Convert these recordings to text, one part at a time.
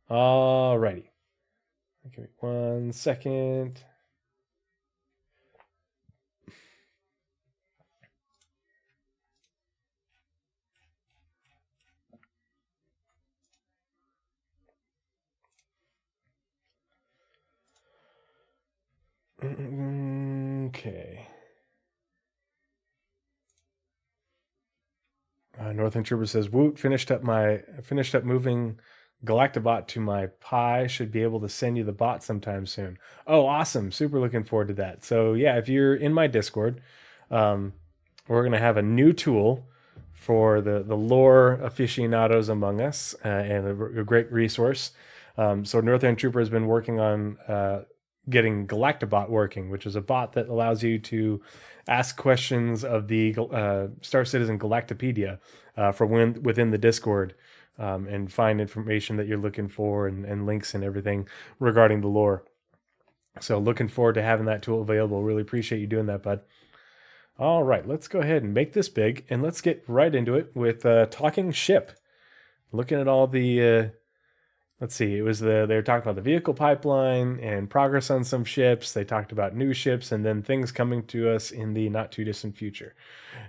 Alrighty. Give me 1 second. Okay. Northern Trooper says, "Woot! Finished up moving Galactobot to my Pi. Should be able to send you the bot sometime soon." Oh, awesome! Super looking forward to that. So yeah, if you're in my Discord, we're gonna have a new tool for the lore aficionados among us, and a great resource. So Northern Trooper has been working on getting Galactobot working, which is a bot that allows you to ask questions of the Star Citizen Galactopedia within the Discord, and find information that you're looking for, and links and everything regarding the lore. So looking forward to having that tool available. Really appreciate you doing that, bud. All right, let's go ahead and make this big, and let's get right into it with talking ship. Looking at all the let's see, they were talking about the vehicle pipeline and progress on some ships. They talked about new ships and then things coming to us in the not too distant future.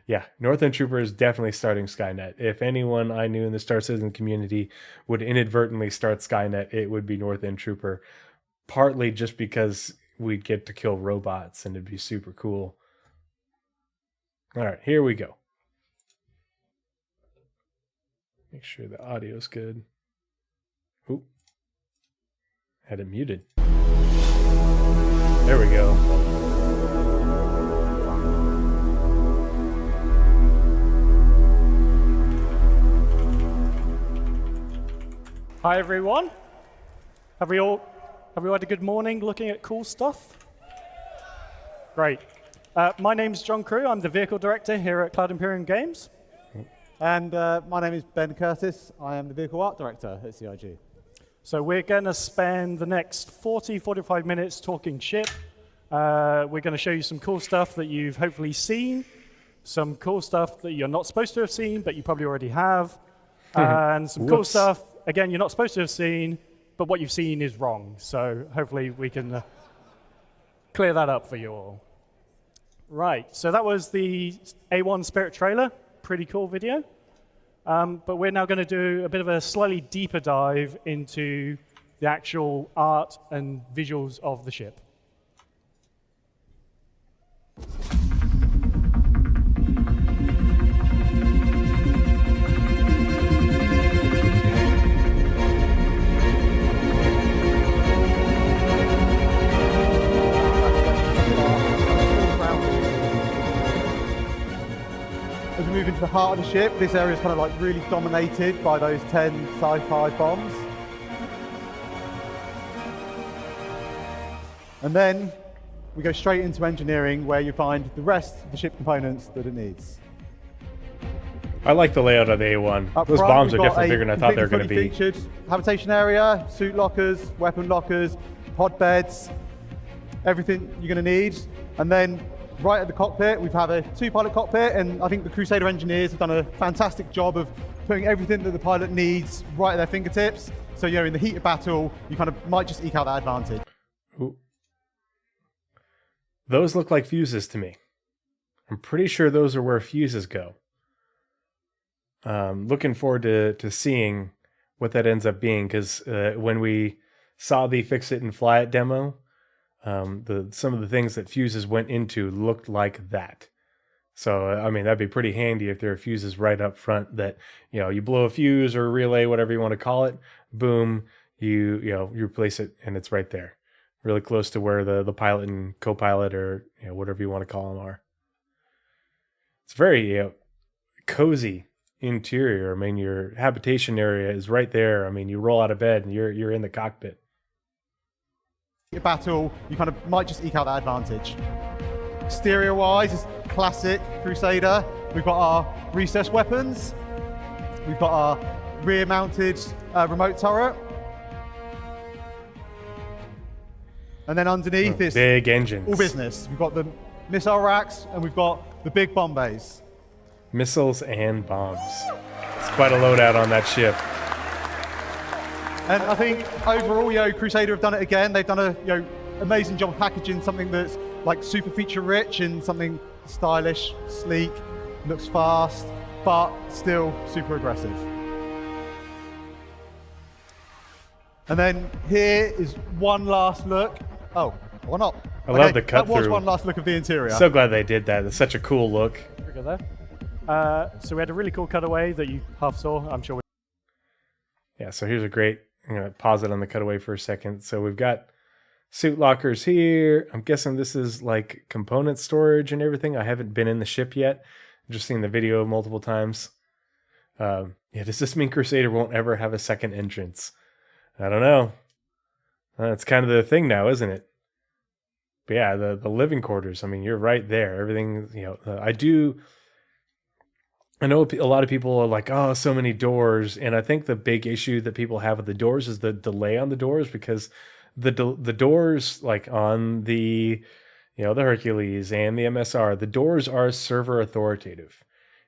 Yeah, Northern Trooper is definitely starting Skynet. If anyone I knew in the Star Citizen community would inadvertently start Skynet, it would be Northern Trooper. Partly just because we'd get to kill robots and it'd be super cool. All right, here we go. Make sure the audio's good. Oop. Had it muted. There we go. Hi everyone. Have we had a good morning looking at cool stuff? Great. My name's John Crew. I'm the vehicle director here at Cloud Imperium Games. And my name is Ben Curtis. I am the vehicle art director at CIG. So we're going to spend the next 45 minutes talking ship. We're going to show you some cool stuff that you've hopefully seen, some cool stuff that you're not supposed to have seen, but you probably already have, and some cool stuff, again, you're not supposed to have seen, but what you've seen is wrong. So hopefully we can clear that up for you all. Right, so that was the A1 Spirit trailer. Pretty cool video. But we're now going to do a bit of a slightly deeper dive into the actual art and visuals of the ship. As we move into the heart of the ship, this area is kind of like really dominated by those 10 sci-fi bombs. And then we go straight into engineering, where you find the rest of the ship components that it needs. I like the layout of the A1. Up Those front, bombs are we've got definitely bigger than I thought they were going to be. Featured habitation area, suit lockers, weapon lockers, pod beds, everything you're going to need. And then right at the cockpit, we've had a 2-pilot cockpit, and I think the Crusader engineers have done a fantastic job of putting everything that the pilot needs right at their fingertips. So, you know, in the heat of battle, you kind of might just eke out that advantage. Ooh. Those look like fuses to me. I'm pretty sure those are where fuses go. Looking forward to seeing what that ends up being, because when we saw the Fix It and Fly It demo, some of the things that fuses went into looked like that. So, I mean, that'd be pretty handy if there are fuses right up front that, you know, you blow a fuse or a relay, whatever you want to call it, boom, you replace it and it's right there. Really close to where the pilot and co-pilot, or, you know, whatever you want to call them, are. It's very cozy interior. I mean, your habitation area is right there. I mean, you roll out of bed and you're in the cockpit. Battle, you kind of might just eke out that advantage. Exterior-wise, it's classic Crusader. We've got our recessed weapons. We've got our rear-mounted remote turret. And then underneath this, big engines. All business. We've got the missile racks and we've got the big bomb bays. Missiles and bombs. It's quite a loadout on that ship. And I think overall, Crusader have done it again. They've done a amazing job of packaging something that's like super feature rich and something stylish, sleek, looks fast, but still super aggressive. And then here is one last look. Oh, why not? I love the cut That was through. one last look of the interior. So glad they did that. It's such a cool look. Look at there. So we had a really cool cutaway that you half saw. I'm sure. Yeah, so here's a great, I'm going to pause it on the cutaway for a second. So we've got suit lockers here. I'm guessing this is like component storage and everything. I haven't been in the ship yet. I've just seen the video multiple times. Yeah, does this mean Crusader won't ever have a second entrance? I don't know. That's kind of the thing now, isn't it? But yeah, the living quarters. I mean, you're right there. Everything, I know a lot of people are like, oh, so many doors. And I think the big issue that people have with the doors is the delay on the doors, because the doors, like on the, the Hercules and the MSR, the doors are server authoritative.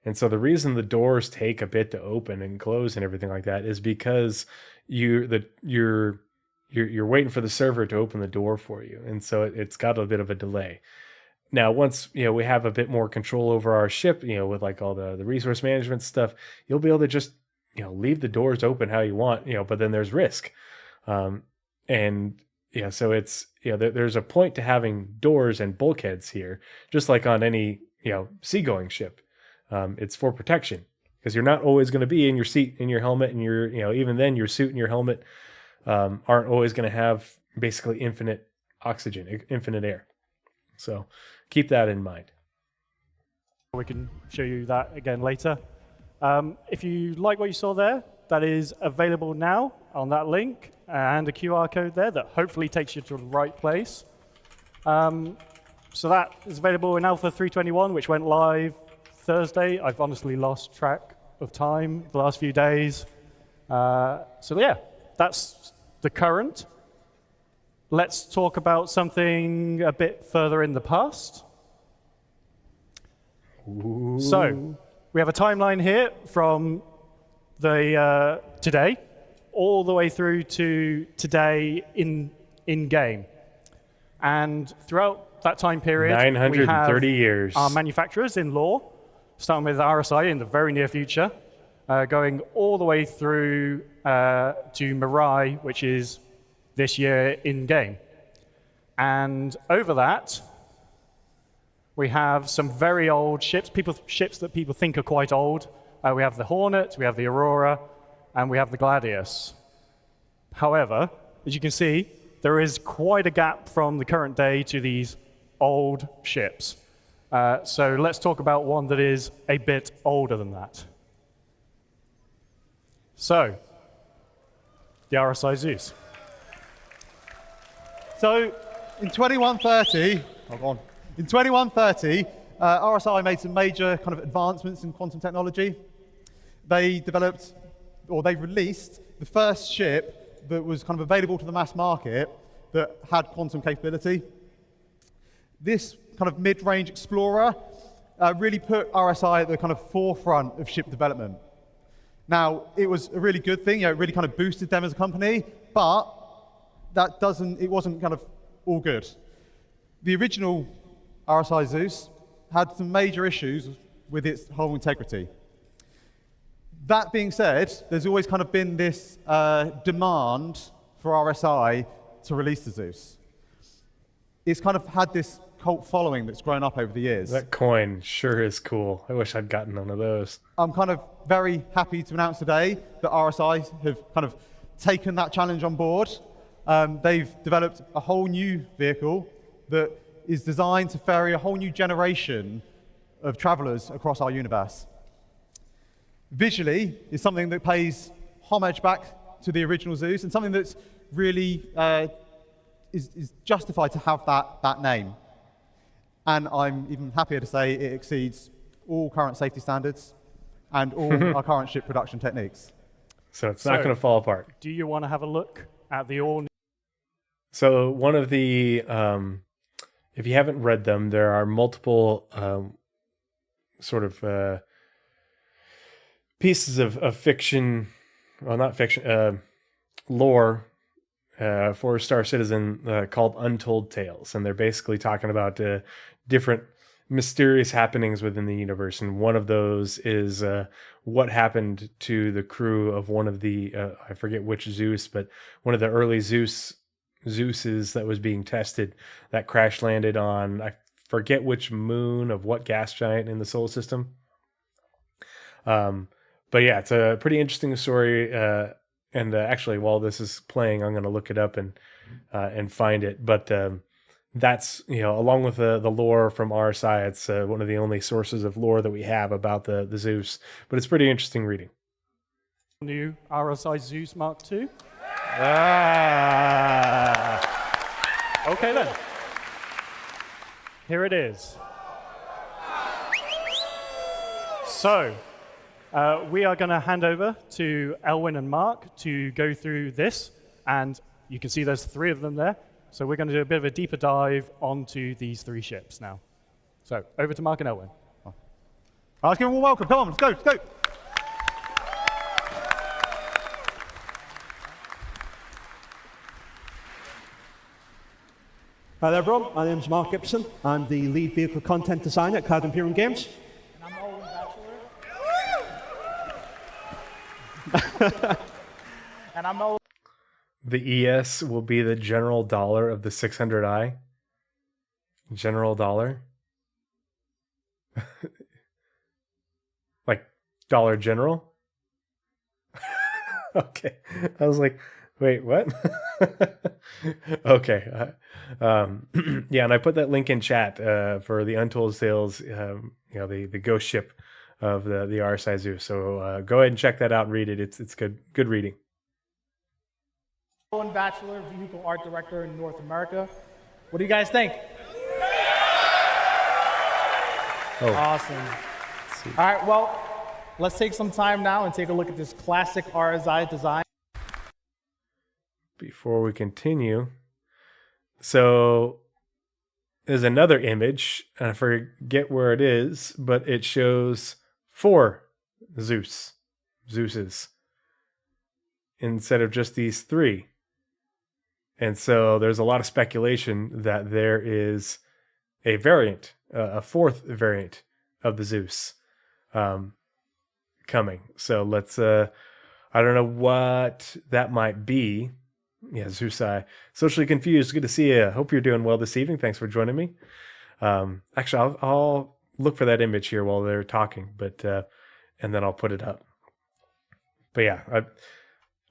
And so the reason the doors take a bit to open and close and everything like that is because you're waiting for the server to open the door for you. And so it's got a bit of a delay. Now, once we have a bit more control over our ship, with like all the resource management stuff, you'll be able to just leave the doors open how you want, but then there's risk. So it's there's a point to having doors and bulkheads here, just like on any seagoing ship. It's for protection, because you're not always going to be in your seat, in your helmet, and even then your suit and your helmet aren't always going to have basically infinite oxygen, infinite air. So keep that in mind. We can show you that again later. If you like what you saw there, that is available now on that link and a QR code there that hopefully takes you to the right place. So that is available in Alpha 321, which went live Thursday. I've honestly lost track of time the last few days. So yeah, that's the current. Let's talk about something a bit further in the past. Ooh. So we have a timeline here from the today all the way through to today in game. And throughout that time period, 930 we have years. Our manufacturers in law, starting with RSI in the very near future, going all the way through to Mirai, which is this year in game. And over that, we have some very old ships, ships that people think are quite old. We have the Hornet, we have the Aurora, and we have the Gladius. However, as you can see, there is quite a gap from the current day to these old ships. So let's talk about one that is a bit older than that. So, the RSI Zeus. So in 2130, RSI made some major kind of advancements in quantum technology. They developed, or they released, the first ship that was kind of available to the mass market that had quantum capability. This kind of mid-range explorer really put RSI at the kind of forefront of ship development. Now, it was a really good thing, it really kind of boosted them as a company, but it wasn't kind of all good. The original RSI Zeus had some major issues with its hull integrity. That being said, there's always kind of been this demand for RSI to release the Zeus. It's kind of had this cult following that's grown up over the years. That coin sure is cool. I wish I'd gotten one of those. I'm kind of very happy to announce today that RSI have kind of taken that challenge on board. They've developed a whole new vehicle that is designed to ferry a whole new generation of travelers across our universe. Visually, is something that pays homage back to the original Zeus, and something that's really is justified to have that name. And I'm even happier to say it exceeds all current safety standards and all our current ship production techniques. So it's not going to fall apart. Do you want to have a look at the all? So one of the, if you haven't read them, there are multiple sort of pieces of fiction, well, not fiction, lore for Star Citizen called Untold Tales, and they're basically talking about different mysterious happenings within the universe. And one of those is what happened to the crew of one of the I forget which Zeus, but one of the early Zeuses that was being tested that crash landed on, I forget which moon of what gas giant in the solar system. But yeah, it's a pretty interesting story. And actually, while this is playing, I'm going to look it up and find it. But that's, along with the lore from RSI, it's one of the only sources of lore that we have about the Zeus. But it's pretty interesting reading. New RSI Zeus Mark II. Okay then. Here it is. So, we are going to hand over to Elwin and Mark to go through this, and you can see there's 3 of them there. So we're going to do a bit of a deeper dive onto these 3 ships now. So, over to Mark and Elwin. Let's give them a welcome. Come on, let's go, let's go. Hi there, everyone. My name's Mark Gibson. I'm the lead vehicle content designer at Cloud Imperium Games. And I'm Owen Bachelor. And I'm Owen. The ES will be the general dollar of the 600i. General dollar. Like Dollar General? Okay. I was like, wait, what? Okay. Yeah, and I put that link in chat for the Untold Tales, the ghost ship of the RSI Zeus. So go ahead and check that out and read it. It's good reading. Owen Bachelor, Vehicle Art Director in North America. What do you guys think? Oh. Awesome. All right, well, let's take some time now and take a look at this classic RSI design. Before we continue, so there's another image, and I forget where it is, but it shows 4 Zeuses instead of just these 3. And so there's a lot of speculation that there is a variant, a 4th variant of the Zeus coming. So let's, I don't know what that might be. Yeah, Zeusai. Socially Confused, good to see you. Hope you're doing well this evening. Thanks for joining me. Actually, I'll look for that image here while they're talking, but and then I'll put it up. But yeah,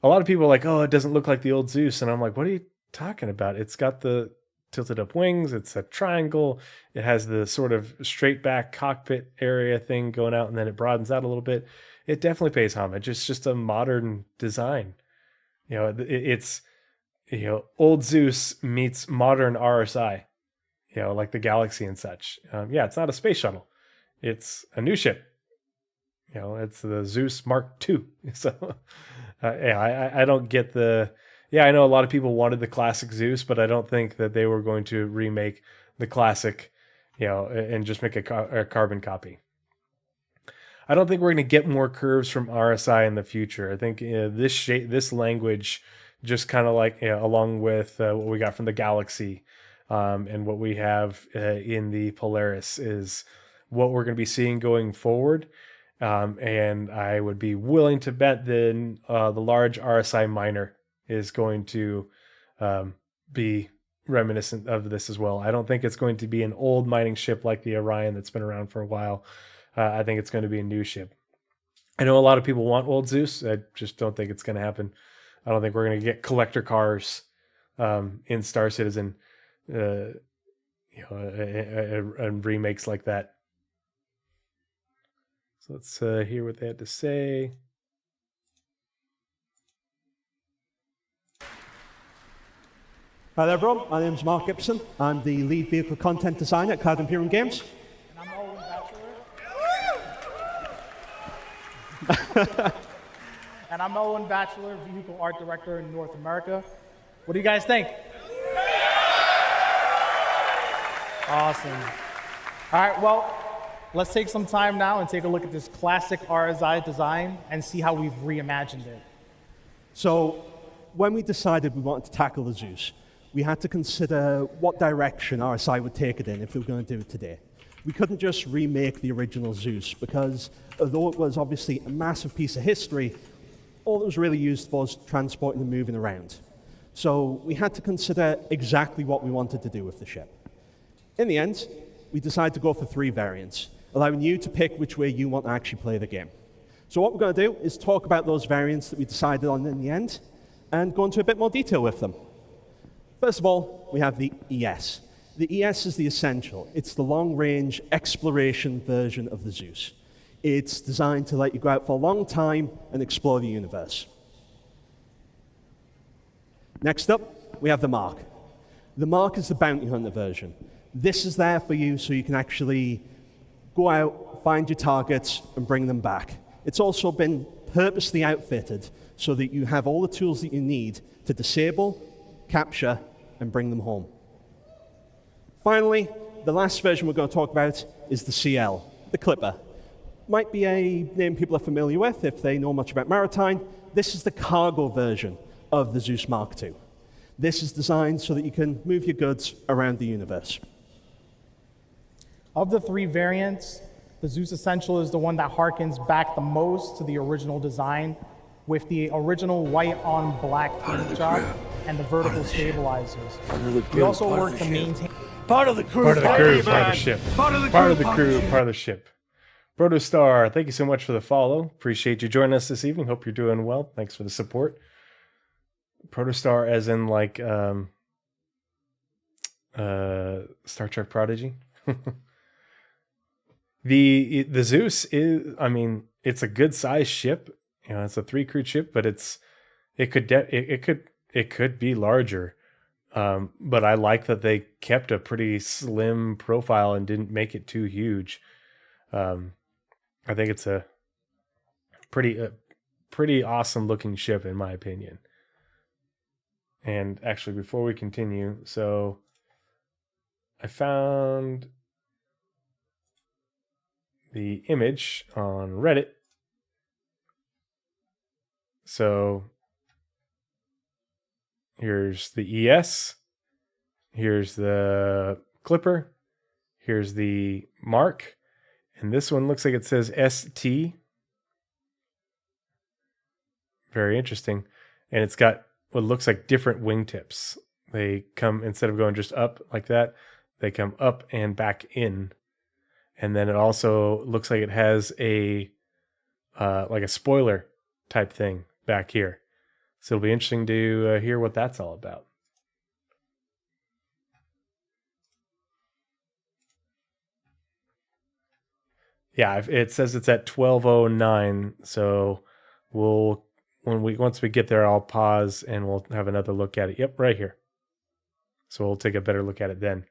a lot of people are like, oh, it doesn't look like the old Zeus. And I'm like, what are you talking about? It's got the tilted up wings. It's a triangle. It has the sort of straight back cockpit area thing going out, and then it broadens out a little bit. It definitely pays homage. It's just a modern design. It's old Zeus meets modern RSI, like the Galaxy and such. Yeah, it's not a space shuttle. It's a new ship. It's the Zeus Mark II. So, yeah, I don't get the... Yeah, I know a lot of people wanted the classic Zeus, but I don't think that they were going to remake the classic, and just make a carbon copy. I don't think we're going to get more curves from RSI in the future. I think this language, just kind of like, along with what we got from the Galaxy and what we have in the Polaris, is what we're going to be seeing going forward. And I would be willing to bet then the large RSI miner is going to be reminiscent of this as well. I don't think it's going to be an old mining ship like the Orion that's been around for a while. I think it's going to be a new ship. I know a lot of people want old Zeus. I just don't think it's going to happen. I don't think we're going to get collector cars in Star Citizen, and remakes like that. So let's hear what they had to say. Hi there, everyone. My name's Mark Gibson. I'm the lead vehicle content designer at Cloud Imperium Games. And I'm Owen Bachelor. And I'm Owen Bachelor, Vehicle Art Director in North America. What do you guys think? Awesome. All right, well, let's take some time now and take a look at this classic RSI design and see how we've reimagined it. So when we decided we wanted to tackle the Zeus, we had to consider what direction RSI would take it in if we were going to do it today. We couldn't just remake the original Zeus because although it was obviously a massive piece of history, all it was really used for was transporting and moving around. So we had to consider exactly what we wanted to do with the ship. In the end, we decided to go for 3 variants, allowing you to pick which way you want to actually play the game. So what we're going to do is talk about those variants that we decided on in the end and go into a bit more detail with them. First of all, we have the ES. The ES is the Essential. It's the long-range exploration version of the Zeus. It's designed to let you go out for a long time and explore the universe. Next up, we have the Mark. The Mark is the bounty hunter version. This is there for you so you can actually go out, find your targets, and bring them back. It's also been purposely outfitted so that you have all the tools that you need to disable, capture, and bring them home. Finally, the last version we're going to talk about is the CL, the Clipper. Might be a name people are familiar with if they know much about maritime. This is the cargo version of the Zeus Mark II. This is designed so that you can move your goods around the universe. Of the 3 variants, the Zeus Essential is the one that harkens back the most to the original design, with the original white on black paint job and the vertical stabilizers. We also work to maintain Part of the crew, part of the ship. Part of the crew, part of the ship. Protostar, thank you so much for the follow. Appreciate you joining us this evening. Hope you're doing well. Thanks for the support. Protostar as in like Star Trek Prodigy. The Zeus is, I mean, it's a good sized ship. You know, it's a 3-crew ship, but it could be larger. But I like that they kept a pretty slim profile and didn't make it too huge. I think it's a pretty awesome looking ship in my opinion. And actually, before we continue, so I found the image on Reddit. So here's the ES, here's the Clipper, here's the Mark, and this one looks like it says ST. Very interesting. And it's got what looks like different wingtips. They come, instead of going just up like that, they come up and back in. And then it also looks like it has a like a spoiler type thing back here. So it'll be interesting to hear what that's all about. Yeah, it says it's at 12:09. So once we get there, I'll pause and we'll have another look at it. Yep, right here. So we'll take a better look at it then.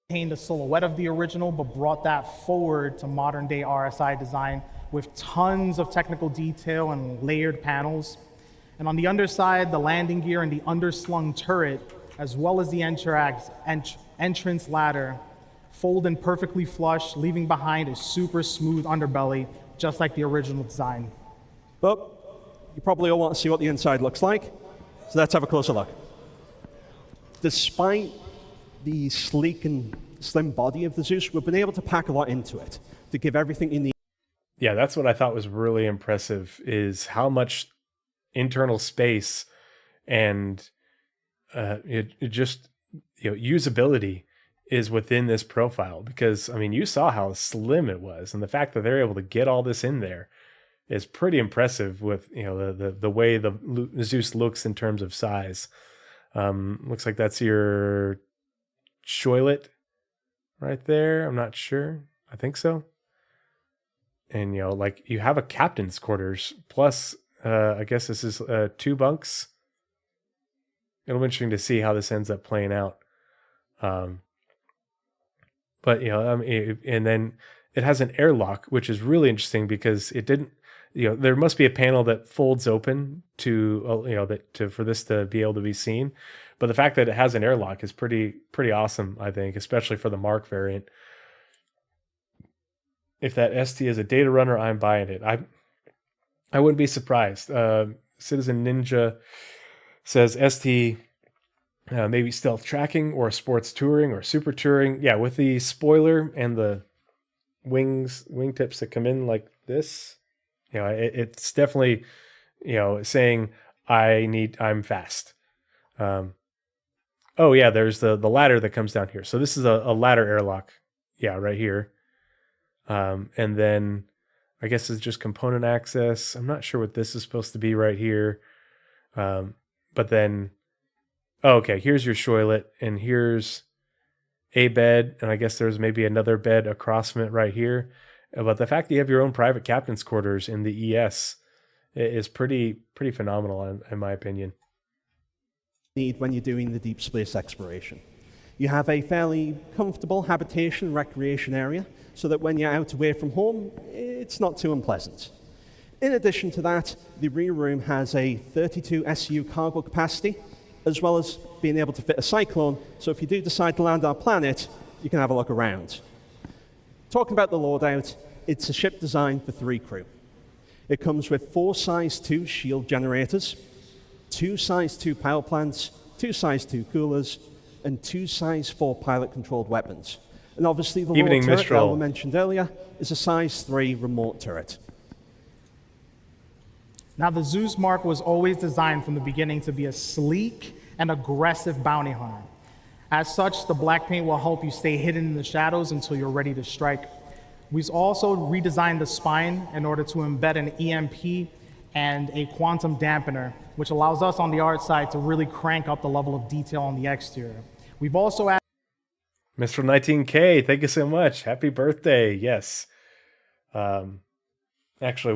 the silhouette of the original, but brought that forward to modern day RSI design with tons of technical detail and layered panels. And on the underside, the landing gear and the underslung turret, as well as the entrance ladder, fold in perfectly flush, leaving behind a super smooth underbelly, just like the original design. But you probably all want to see what the inside looks like, so let's have a closer look. Despite the sleek and slim body of the Zeus, we've been able to pack a lot into it to give everything you need. Yeah, that's what I thought was really impressive, is how much internal space and it just, usability is within this profile. Because, I mean, you saw how slim it was, and the fact that they're able to get all this in there is pretty impressive with, the way the Zeus looks in terms of size. Looks like that's your shoilet right there. I'm not sure. I think so. And, you have a captain's quarters plus, I guess this is 2 bunks. It'll be interesting to see how this ends up playing out. But, and then it has an airlock, which is really interesting because it didn't, there must be a panel that folds open to, for this to be able to be seen. But the fact that it has an airlock is pretty awesome, I think, especially for the Mark variant. If that ST is a data runner, I'm buying it. I wouldn't be surprised. Citizen Ninja says ST, maybe stealth tracking or sports touring or super touring. Yeah, with the spoiler and the wingtips that come in like this, it's definitely, saying I'm fast. Oh yeah, there's the ladder that comes down here. So this is a ladder airlock. Yeah, right here. And then I guess it's just component access. I'm not sure what this is supposed to be right here. But then, okay, here's your shoilet, and here's a bed, and I guess there's maybe another bed across from it right here. But the fact that you have your own private captain's quarters in the ES is pretty phenomenal, in my opinion. Need when you're doing the deep space exploration. You have a fairly comfortable habitation recreation area so that when you're out away from home, it's not too unpleasant. In addition to that, the rear room has a 32 SU cargo capacity, as well as being able to fit a cyclone, so if you do decide to land on our planet, you can have a look around. Talking about the loadout, it's a ship designed for 3 crew. It comes with 4 size 2 shield generators, 2 size 2 power plants, 2 size 2 coolers, and 2 size 4 pilot-controlled weapons. And obviously the lower turret that I mentioned earlier is a size 3 remote turret. Now, the Zeus Mark was always designed from the beginning to be a sleek and aggressive bounty hunter. As such, the black paint will help you stay hidden in the shadows until you're ready to strike. We've also redesigned the spine in order to embed an EMP and a quantum dampener, which allows us on the art side to really crank up the level of detail on the exterior. We've also added Mr. 19K, thank you so much. Happy birthday. Yes. Actually,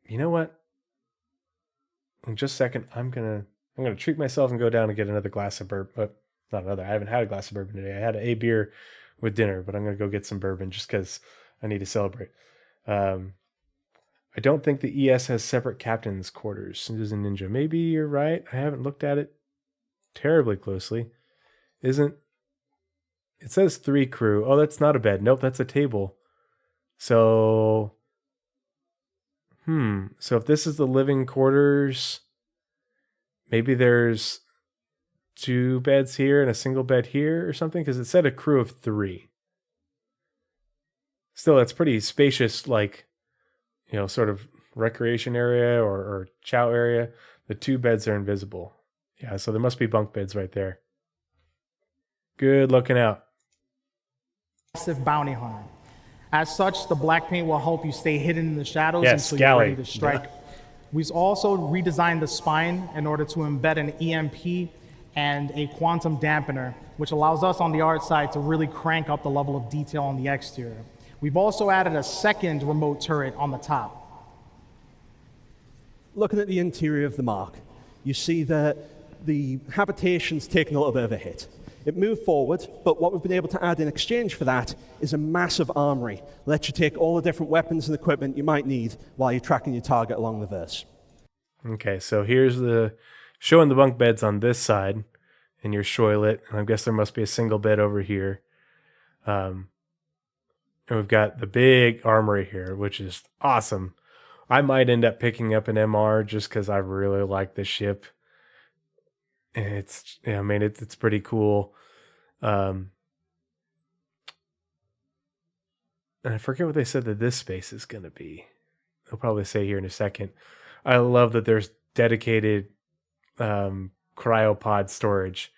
you know what? In just a second, I'm gonna treat myself and go down and get another glass of bourbon. Not another. I haven't had a glass of bourbon today. I had a beer with dinner, but I'm gonna go get some bourbon just because I need to celebrate. I don't think the ES has separate captain's quarters. Citizen Ninja. Maybe you're right. I haven't looked at it terribly closely. It says 3 crew. Oh, that's not a bed. Nope, that's a table. So if this is the living quarters, maybe there's 2 beds here and a single bed here or something, because it said a crew of 3. Still, that's pretty spacious, like, sort of recreation area or chow area. The 2 beds are invisible. Yeah, so there must be bunk beds right there. Good looking out. Aggressive bounty hunter. As such, the black paint will help you stay hidden in the shadows until you're ready to strike. We've also redesigned the spine in order to embed an EMP and a quantum dampener, which allows us on the art side to really crank up the level of detail on the exterior. We've also added a second remote turret on the top. Looking at the interior of the Mark, you see that the habitation's taken a little bit of a hit. It moved forward, but what we've been able to add in exchange for that is a massive armory. Let you take all the different weapons and equipment you might need while you're tracking your target along the verse. Okay, so here's showing the bunk beds on this side in your shoilet, and I guess there must be a single bed over here. And we've got the big armory here, which is awesome. I might end up picking up an MR just because I really like this ship. And it's pretty cool. And I forget what they said that this space is going to be. They'll probably say here in a second. I love that there's dedicated cryopod storage.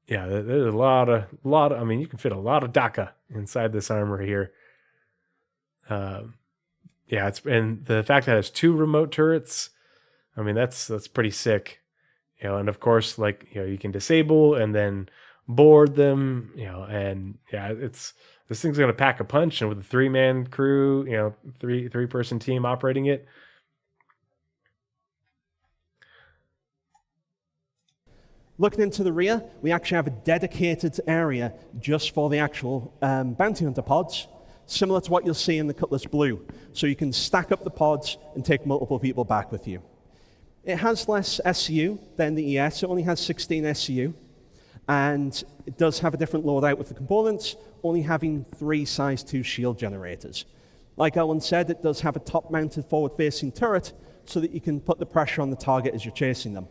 Yeah, there's a lot of. I mean, you can fit a lot of DACA inside this armory here. Yeah, and the fact that it has 2 remote turrets. I mean, that's pretty sick, and of course, you can disable and then board them, and yeah, this thing's going to pack a punch, and with a 3-man crew, three-person team operating it. Looking into the rear, we actually have a dedicated area just for the actual bounty hunter pods, similar to what you'll see in the Cutlass Blue, so you can stack up the pods and take multiple people back with you. It has less SU than the ES. It only has 16 SU. And it does have a different loadout with the components, only having 3 size 2 shield generators. Like Owen said, it does have a top-mounted forward-facing turret so that you can put the pressure on the target as you're chasing them.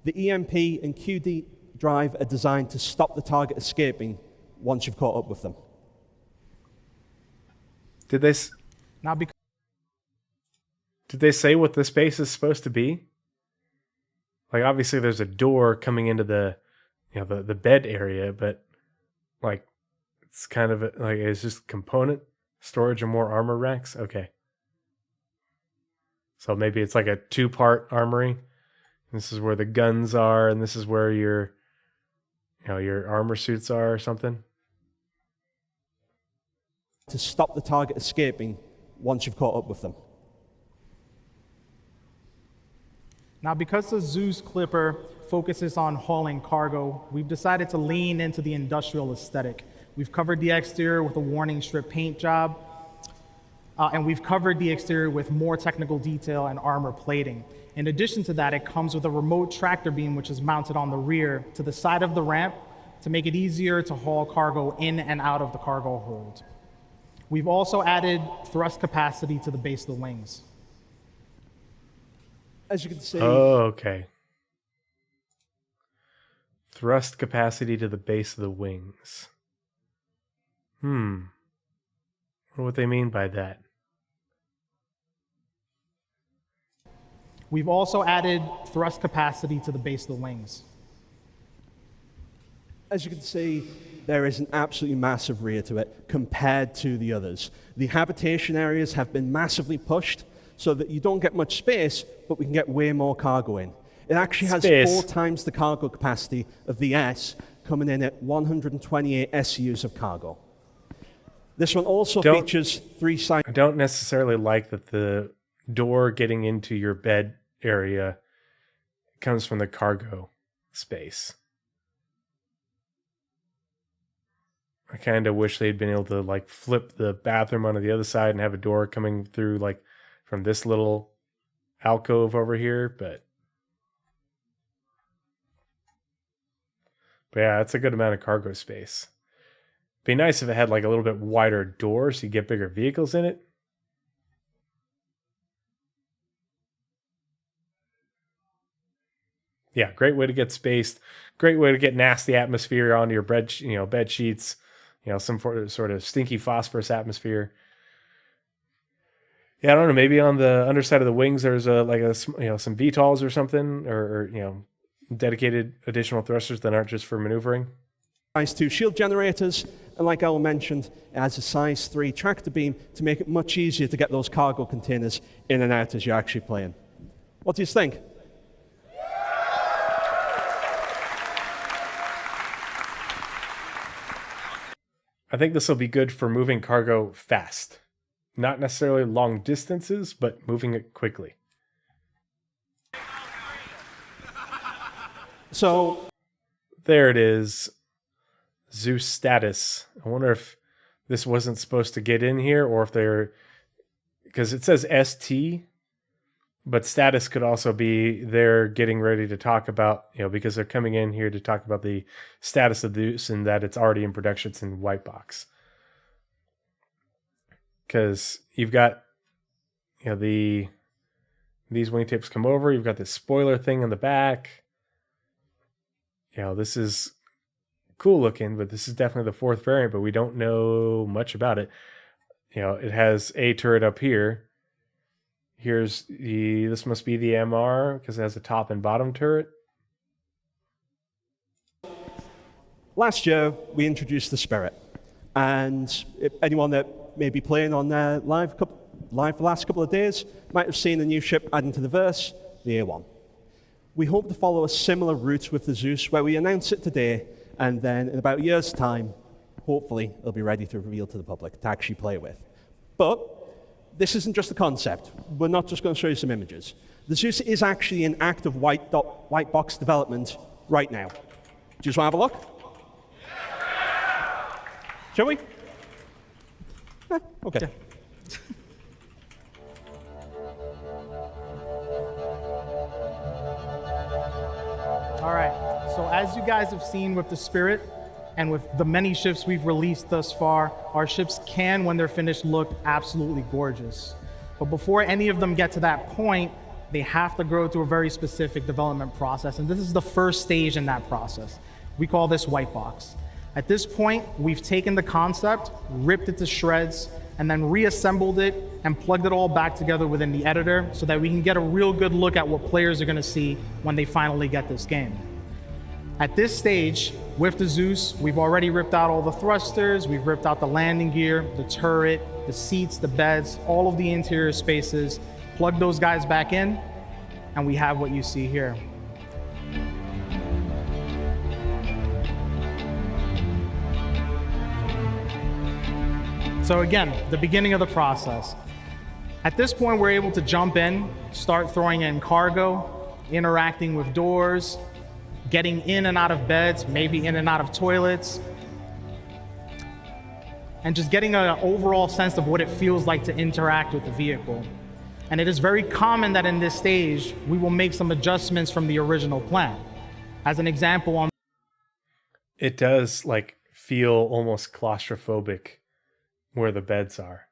The EMP and QD drive are designed to stop the target escaping once you've caught up with them. Did they Now, because did they say what the space is supposed to be? Like, obviously there's a door coming into the the bed area, but like it's kind of like it's just component storage and more armor racks. Okay. So maybe it's like a 2-part armory. This is where the guns are, and this is where your your armor suits are or something. To stop the target escaping once you've caught up with them. Now, because the Zeus Clipper focuses on hauling cargo, we've decided to lean into the industrial aesthetic. We've covered the exterior with a warning strip paint job, and we've covered the exterior with more technical detail and armor plating. In addition to that, it comes with a remote tractor beam, which is mounted on the rear to the side of the ramp to make it easier to haul cargo in and out of the cargo hold. We've also added thrust capacity to the base of the wings. As you can see, Oh, okay. Thrust capacity to the base of the wings. I wonder what they mean by that. We've also added thrust capacity to the base of the wings. as you can see, there is an absolutely massive rear to it compared to the others. The habitation areas have been massively pushed so that you don't get much space, but we can get way more cargo in. It actually has 4 times the cargo capacity of the S, coming in at 128 SUs of cargo. This one also features 3 side. I don't necessarily like that the door getting into your bed area comes from the cargo space. I kind of wish they'd been able to like flip the bathroom onto the other side and have a door coming through like from this little alcove over here, but yeah, that's a good amount of cargo space. Be nice if it had like a little bit wider door so you get bigger vehicles in it. Yeah, great way to get spaced. Great way to get nasty atmosphere onto your bed sheets. Some sort of stinky phosphorus atmosphere. Yeah, I don't know. Maybe on the underside of the wings, there's some VTOLs or something, or dedicated additional thrusters that aren't just for maneuvering. Size 2 shield generators, and like Al mentioned, it has a size 3 tractor beam to make it much easier to get those cargo containers in and out as you're actually playing. What do you think? I think this will be good for moving cargo fast. Not necessarily long distances, but moving it quickly. So there it is. Zeus status. I wonder if this wasn't supposed to get in here, or if they're, because it says ST, but status could also be they're getting ready to talk about, because they're coming in here to talk about the status of Zeus and that it's already in production. It's in white box. Because you've got, these wingtips come over. You've got this spoiler thing in the back. This is cool looking, but this is definitely the 4th variant, but we don't know much about it. It has a turret up here. This must be the MR because it has a top and bottom turret. last year, we introduced the Spirit. And anyone that may be playing on live the last couple of days might have seen a new ship adding to the verse, the A1. We hope to follow a similar route with the Zeus, where we announce it today, and then in about a year's time, hopefully, it'll be ready to reveal to the public to actually play with. But this isn't just a concept. We're not just going to show you some images. The Zeus is actually in active white box development right now. Do you just want to have a look? Shall we? Okay. All right, so as you guys have seen with the Spirit and with the many ships we've released thus far, our ships can, when they're finished, look absolutely gorgeous. But before any of them get to that point, they have to go through a very specific development process, and this is the first stage in that process. We call this white box. At this point, we've taken the concept, ripped it to shreds, and then reassembled it and plugged it all back together within the editor so that we can get a real good look at what players are going to see when they finally get this game. At this stage, with the Zeus, we've already ripped out all the thrusters, we've ripped out the landing gear, the turret, the seats, the beds, all of the interior spaces, plugged those guys back in, and we have what you see here. So again, the beginning of the process. At this point, we're able to jump in, start throwing in cargo, interacting with doors, getting in and out of beds, maybe in and out of toilets, and just getting an overall sense of what it feels like to interact with the vehicle. And it is very common that in this stage, we will make some adjustments from the original plan. As an example, It does like feel almost claustrophobic where the beds are.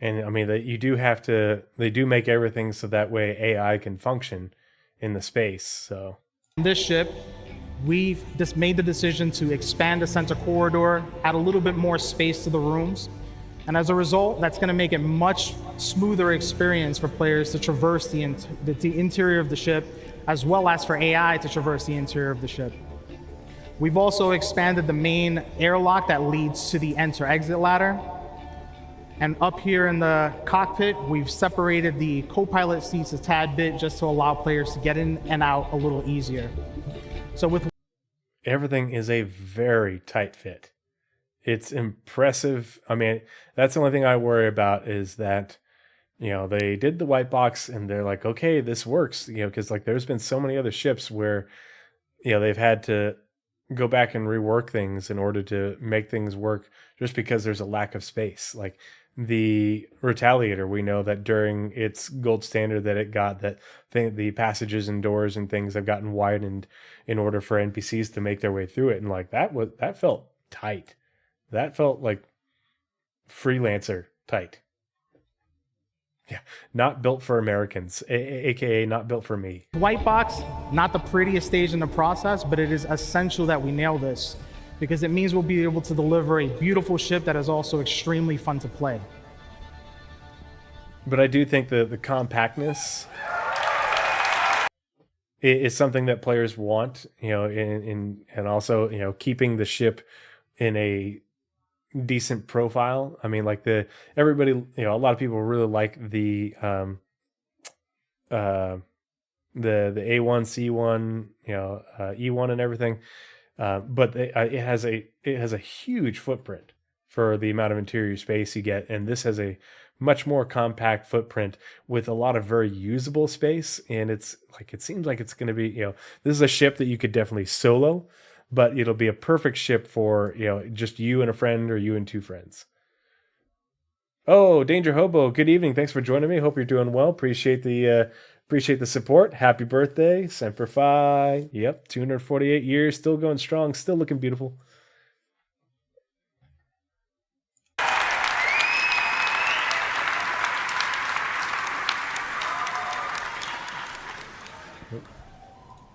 And I mean, you do have to, they do make everything so that way AI can function in the space. So on this ship, we've just made the decision to expand the center corridor, add a little bit more space to the rooms. And as a result, that's going to make it much smoother experience for players to traverse the interior of the ship, as well as for AI to traverse the interior of the ship. We've also expanded the main airlock that leads to the enter-exit ladder. And up here in the cockpit, we've separated the co-pilot seats a tad bit just to allow players to get in and out a little easier. So with everything is a very tight fit. It's impressive. I mean, that's the only thing I worry about is that, you know, they did the white box and they're like, okay, this works, you know, because like there's been so many other ships where, you know, they've had to go back and rework things in order to make things work just because there's a lack of space. Like the Retaliator, we know that during its gold standard that it got, that the passages and doors and things have gotten widened in order for NPCs to make their way through it. And like that felt tight. That felt like freelancer tight. Yeah, not built for Americans, aka not built for me. white box, not the prettiest stage in the process, but it is essential that we nail this because it means we'll be able to deliver a beautiful ship that is also extremely fun to play. But I do think the compactness is something that players want, you know, and also, you know, keeping the ship in a decent profile. I mean, like everybody, you know, a lot of people really like the A1, C1, you know, E1 and everything. But it has a huge footprint for the amount of interior space you get, and this has a much more compact footprint with a lot of very usable space. And it's like, it seems like it's going to be, you know, this is a ship that you could definitely solo, but it'll be a perfect ship for, you know, just you and a friend or you and two friends. Oh, Danger Hobo, good evening. Thanks for joining me. Hope you're doing well. Appreciate the support. Happy birthday, Semper Fi. Yep, 248 years, still going strong, still looking beautiful.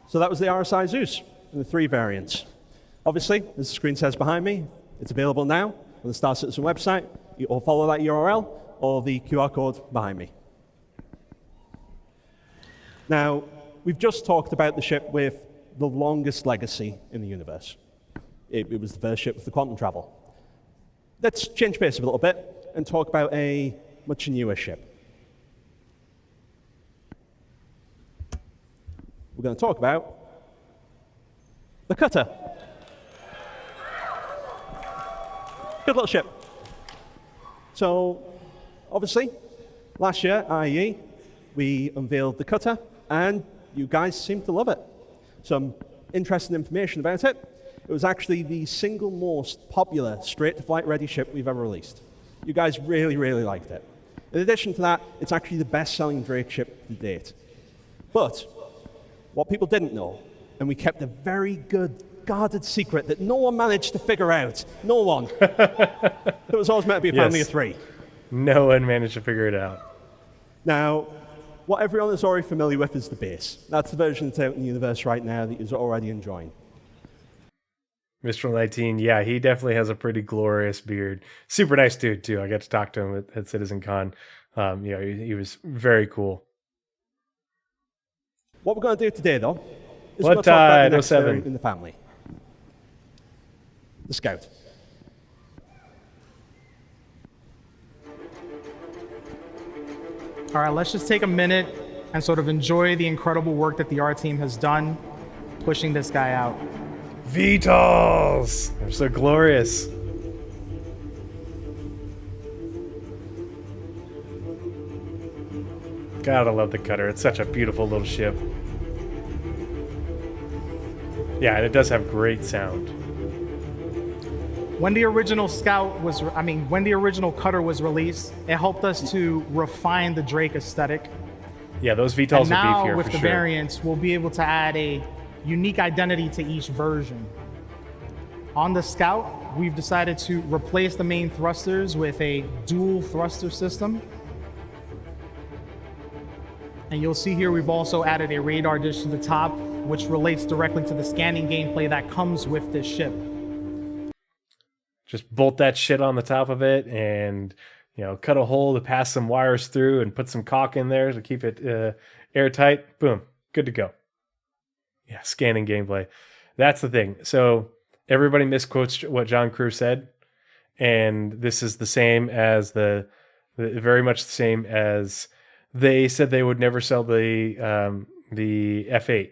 So that was the RSI Zeus in the 3 variants. Obviously, as the screen says behind me, it's available now on the Star Citizen website. You all follow that URL or the QR code behind me. Now, we've just talked about the ship with the longest legacy in the universe. It was the first ship with the quantum travel. Let's change pace a little bit and talk about a much newer ship. We're going to talk about the Cutter. Good little ship. So, obviously, last year, IEE, we unveiled the Cutter, and you guys seem to love it. Some interesting information about it. It was actually the single most popular straight-to-flight ready ship we've ever released. You guys really, really liked it. In addition to that, it's actually the best-selling Drake ship to date. But what people didn't know and we kept a very good guarded secret that no one managed to figure out. No one. It was always meant to be a family of 3. No one managed to figure it out. Now, what everyone is already familiar with is the base. That's the version that's out in the universe right now that you're already enjoying. Mr. 19, yeah, he definitely has a pretty glorious beard. Super nice dude, too. I got to talk to him at CitizenCon. He was very cool. What we're going to do today, though, is Blood we're going to talk about Tide the next 07. variant in the family. The Scout. All right, let's just take a minute and sort of enjoy the incredible work that the art team has done pushing this guy out. VTOLs! They're so glorious. God, I love the cutter. It's such a beautiful little ship. Yeah, and it does have great sound. When the original when the original cutter was released, it helped us to refine the Drake aesthetic. Yeah, those VTOLs And are now beefier with for the sure. variants, we'll be able to add a unique identity to each version. On the Scout, we've decided to replace the main thrusters with a dual thruster system. And you'll see here we've also added a radar dish to the top, which relates directly to the scanning gameplay that comes with this ship. Just bolt that shit on the top of it and, cut a hole to pass some wires through and put some caulk in there to keep it airtight. Boom. Good to go. Yeah, scanning gameplay. That's the thing. So everybody misquotes what John Crew said. And this is the same as very much the same as they said they would never sell the F8,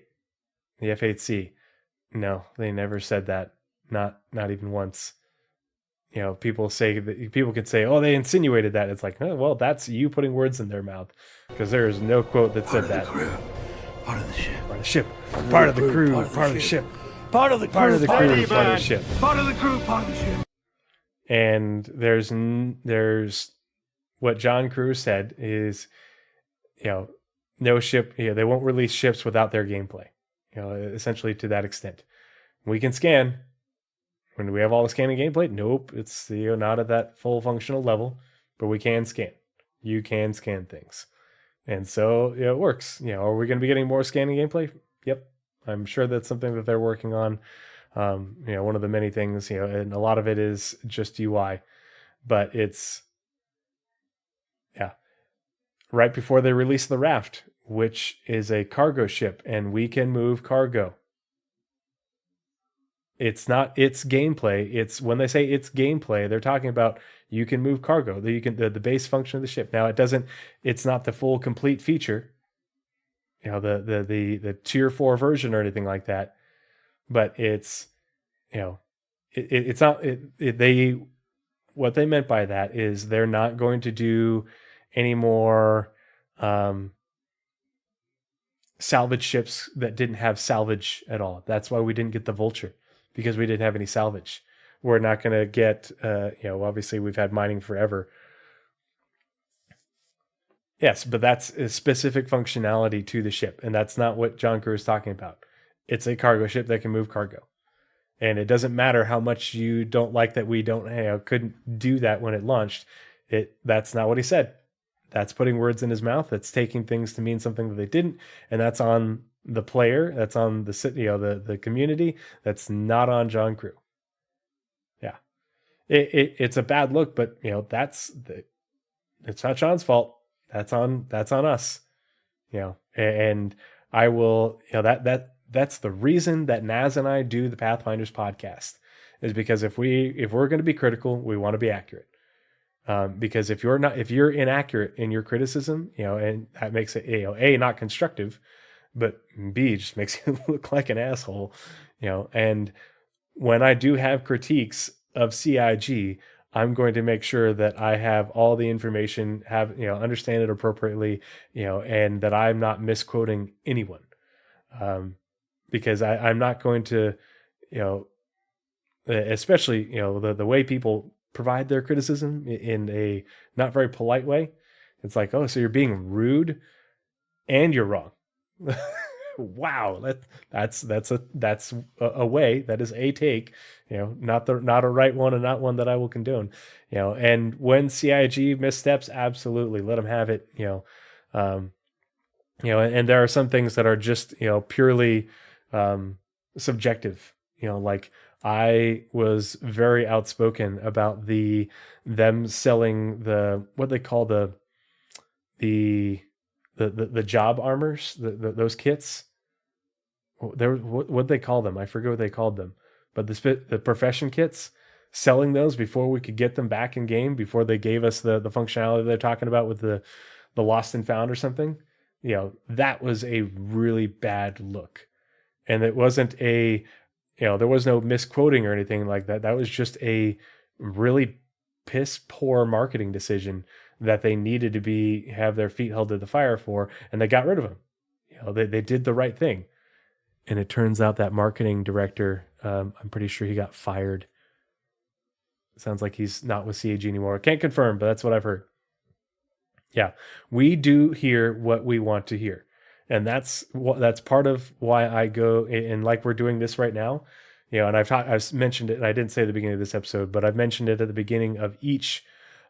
the F8C. No, they never said that. Not even once. People can say, "Oh, they insinuated that." It's like, oh, well, that's you putting words in their mouth, because there is no quote that said that. Part of the ship. Part of the ship. Part of the crew. Part of the ship. Part of the crew. Part of the crew. Part of the ship. Part of the crew. Part of the ship. And there's what John Crew said is, no ship. They won't release ships without their gameplay. Essentially to that extent. We can scan. When we have all the scanning gameplay, nope, it's not at that full functional level, but we can scan. You can scan things, and so it works. Are we going to be getting more scanning gameplay? Yep, I'm sure that's something that they're working on. One of the many things, and a lot of it is just UI, but it's right before they release the Raft, which is a cargo ship, and we can move cargo. It's not its gameplay. It's when they say it's gameplay, they're talking about you can move cargo. You can the base function of the ship. Now it's not the full complete feature. The tier 4 version or anything like that. But it's it's not what they meant by that is they're not going to do any more salvage ships that didn't have salvage at all. That's why we didn't get the Vulture. Because we didn't have any salvage. We're not going to get, obviously we've had mining forever. Yes, but that's a specific functionality to the ship. And that's not what John Crew is talking about. It's a cargo ship that can move cargo. And it doesn't matter how much you don't like that we couldn't do that when it launched. That's not what he said. That's putting words in his mouth. That's taking things to mean something that they didn't. And that's on the player, that's on the city, the community. That's not on John Crew. Yeah, it's a bad look, but it's not John's fault. That's on us. And I will. That's the reason that Naz and I do the Pathfinders podcast, is because if we're going to be critical, we want to be accurate. Because if you're inaccurate in your criticism, and that makes it A, not constructive. But B, just makes you look like an asshole, and when I do have critiques of CIG, I'm going to make sure that I have all the information, understand it appropriately, and that I'm not misquoting anyone. Because I'm not going to, especially, the way people provide their criticism in a not very polite way. It's like, oh, so you're being rude and you're wrong. Wow, that's a way, that is a take, not a right one and not one that I will condone. And when CIG missteps, absolutely let them have it. Um, and there are some things that are just purely subjective. Like I was very outspoken about them selling the what they call the the job armors, those kits. There, what they call them? I forget what they called them, but the profession kits, selling those before we could get them back in game, before they gave us the functionality they're talking about with the lost and found or something. That was a really bad look, and it wasn't there was no misquoting or anything like that. That was just a really piss poor marketing decision that they needed to have their feet held to the fire for, and they got rid of them. They did the right thing. And it turns out that marketing director, I'm pretty sure he got fired. Sounds like he's not with CAG anymore. Can't confirm, but that's what I've heard. Yeah, we do hear what we want to hear, and that's part of why I go and like we're doing this right now. And I've mentioned it, and I didn't say at the beginning of this episode, but I've mentioned it at the beginning of each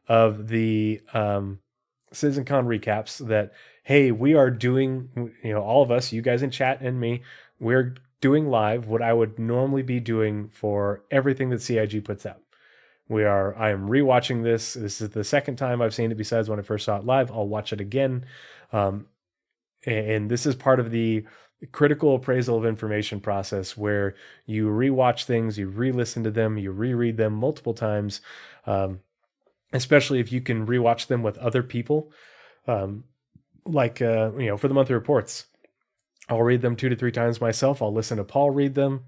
of the CitizenCon recaps that, hey, we are doing, all of us, you guys in chat and me, we're doing live what I would normally be doing for everything that CIG puts out. I am rewatching this. This is the second time I've seen it besides when I first saw it live. I'll watch it again. And this is part of the critical appraisal of information process where you rewatch things, you re-listen to them, you reread them multiple times, especially if you can rewatch them with other people. For the monthly reports, I'll read them 2 to 3 times myself. I'll listen to Paul read them.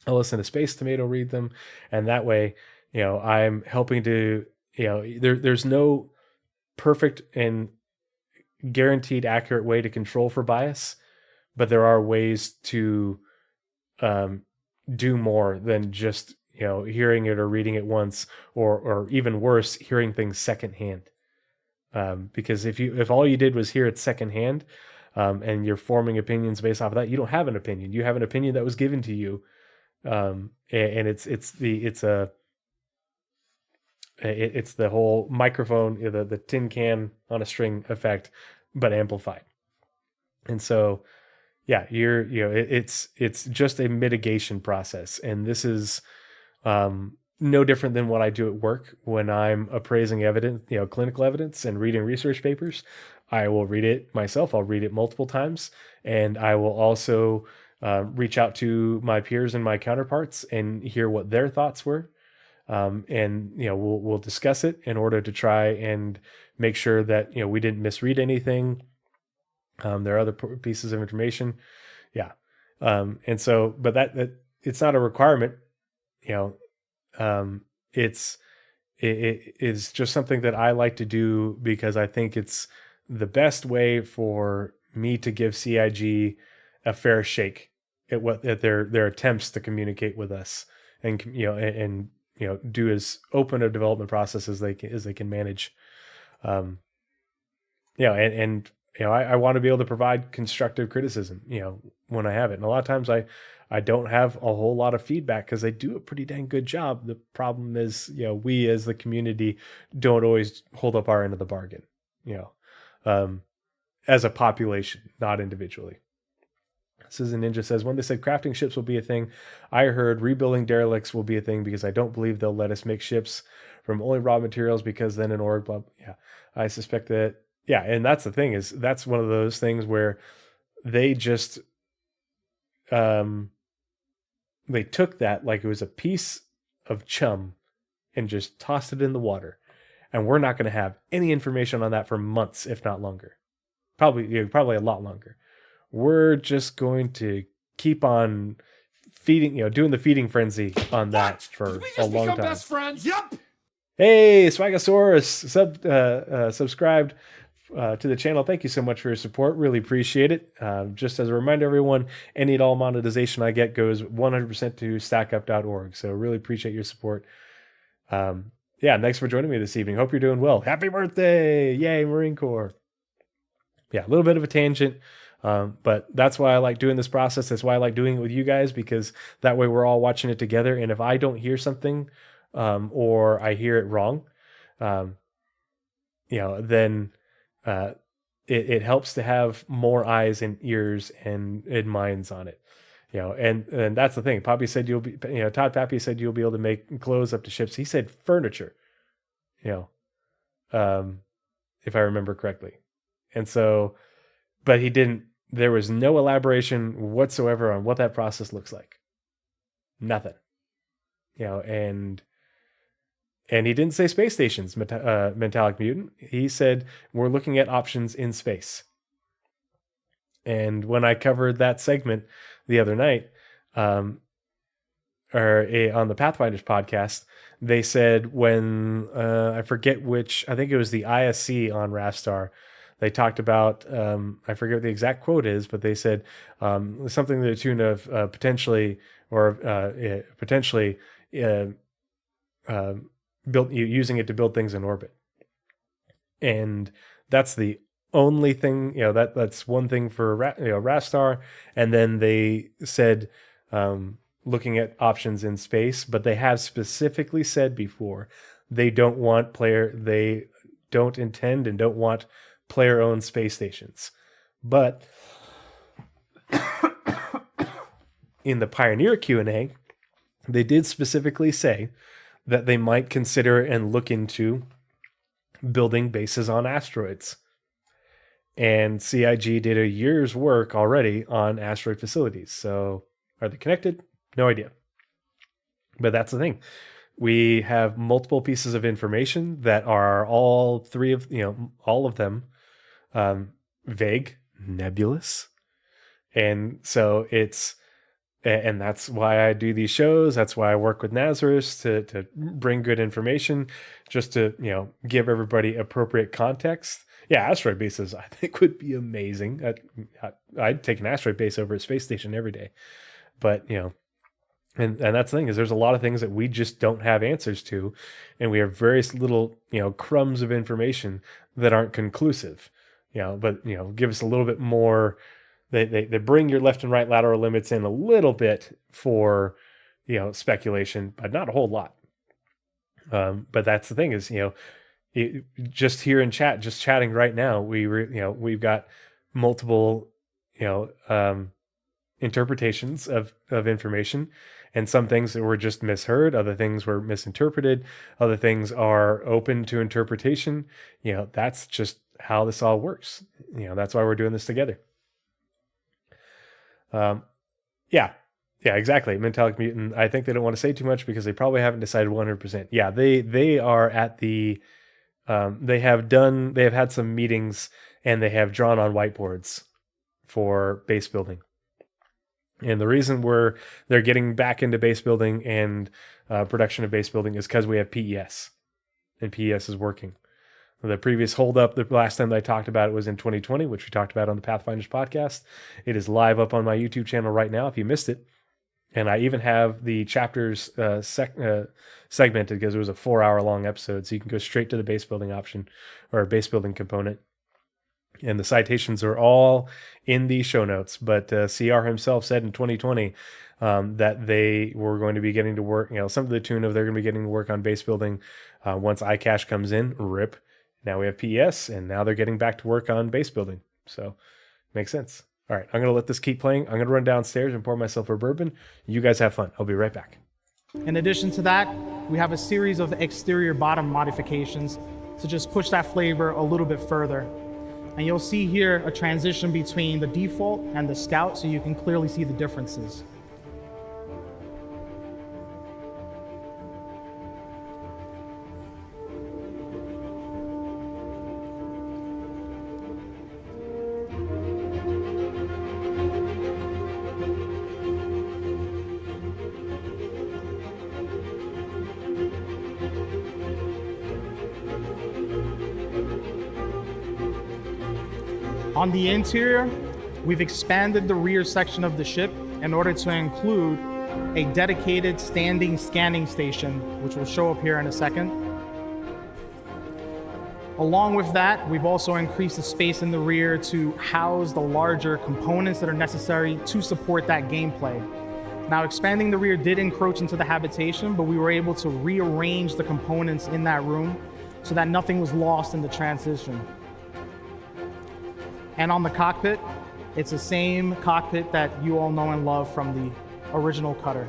I'll listen to Space Tomato read them. And that way, I'm helping to, there's no perfect and guaranteed accurate way to control for bias, but there are ways to do more than just, hearing it or reading it once, or even worse, hearing things secondhand. Because if all you did was hear it secondhand, and you're forming opinions based off of that, you don't have an opinion. You have an opinion that was given to you, and it's the whole microphone, the tin can on a string effect, but amplified. And so, yeah, it's just a mitigation process, and this is no different than what I do at work when I'm appraising evidence, clinical evidence and reading research papers. I will read it myself. I'll read it multiple times, and I will also reach out to my peers and my counterparts and hear what their thoughts were. And we'll discuss it in order to try and make sure that we didn't misread anything. There are other pieces of information, yeah. And so, but that it's not a requirement. It is just something that I like to do because I think it's the best way for me to give CIG a fair shake at their attempts to communicate with us, and do as open a development process as they can manage. I want to be able to provide constructive criticism, when I have it. And a lot of times I don't have a whole lot of feedback because they do a pretty dang good job. The problem is, we as the community don't always hold up our end of the bargain, as a population, not individually. Citizen Ninja says, when they said crafting ships will be a thing, I heard rebuilding derelicts will be a thing because I don't believe they'll let us make ships from only raw materials because then an org, blah. Yeah, I suspect that. Yeah, and that's the thing, is that's one of those things where they just they took that like it was a piece of chum and just tossed it in the water, and we're not going to have any information on that for months, if not longer. Probably a lot longer. We're just going to keep on feeding, doing the feeding frenzy on that for a long time. Best friends? Yep. Hey, Swagasaurus, subscribed to the channel. Thank you so much for your support. Really appreciate it. Just as a reminder, everyone, any and all monetization I get goes 100% to stackup.org. So really appreciate your support. Thanks for joining me this evening. Hope you're doing well. Happy birthday. Yay, Marine Corps. Yeah, a little bit of a tangent. But that's why I like doing this process. That's why I like doing it with you guys, because that way we're all watching it together. And if I don't hear something, or I hear it wrong, then it helps to have more eyes and ears and minds on it. And that's the thing. Poppy said you'll be, Todd Pappy said you'll be able to make clothes up to ships. He said furniture, if I remember correctly. And so, but he didn't, there was no elaboration whatsoever on what that process looks like. Nothing. And he didn't say space stations, Metallic Mutant. He said, we're looking at options in space. And when I covered that segment the other night, on the Pathfinders podcast, they said when, I forget which, I think it was the ISC on Rastar, they talked about, I forget what the exact quote is, but they said something to the tune of potentially using it to build things in orbit. And that's the only thing, that's one thing for Rastar. And then they said looking at options in space, but they have specifically said before they don't intend and don't want player-owned space stations. But in the Pioneer Q&A, they did specifically say that they might consider and look into building bases on asteroids. And CIG did a year's work already on asteroid facilities. So are they connected? No idea. But that's the thing. We have multiple pieces of information that are all of them vague, nebulous. And so and that's why I do these shows. That's why I work with Nazarus to bring good information, just to, give everybody appropriate context. Yeah, asteroid bases I think would be amazing. I'd take an asteroid base over a space station every day. But, and that's the thing, is there's a lot of things that we just don't have answers to. And we have various little, crumbs of information that aren't conclusive, but, give us a little bit more. They bring your left and right lateral limits in a little bit for, speculation, but not a whole lot. But that's the thing is, just here in chat, just chatting right now, we've got multiple, interpretations of information, and some things that were just misheard, other things were misinterpreted, other things are open to interpretation. That's just how this all works. That's why we're doing this together. Yeah, exactly. Metallic Mutant, I think they don't want to say too much because they probably haven't decided 100%. Yeah, they are at the, they have had some meetings and they have drawn on whiteboards for base building. And the reason they're getting back into base building and production of base building is because we have PES, and PES is working. The previous holdup, the last time that I talked about it was in 2020, which we talked about on the Pathfinders podcast. It is live up on my YouTube channel right now if you missed it. And I even have the chapters segmented because it was a 4-hour long episode. So you can go straight to the base building option or base building component. And the citations are all in the show notes. But CR himself said in 2020 that they were going to be getting to work, some of the tune of they're going to be getting to work on base building once iCache comes in. RIP. Now we have PES, and now they're getting back to work on base building. So makes sense. All right, I'm going to let this keep playing. I'm going to run downstairs and pour myself a bourbon. You guys have fun. I'll be right back. In addition to that, we have a series of exterior bottom modifications to just push that flavor a little bit further. And you'll see here a transition between the default and the scout, so you can clearly see the differences. On the interior, we've expanded the rear section of the ship in order to include a dedicated standing scanning station, which will show up here in a second. Along with that, we've also increased the space in the rear to house the larger components that are necessary to support that gameplay. Now, expanding the rear did encroach into the habitation, but we were able to rearrange the components in that room so that nothing was lost in the transition. And on the cockpit, it's the same cockpit that you all know and love from the original Cutter.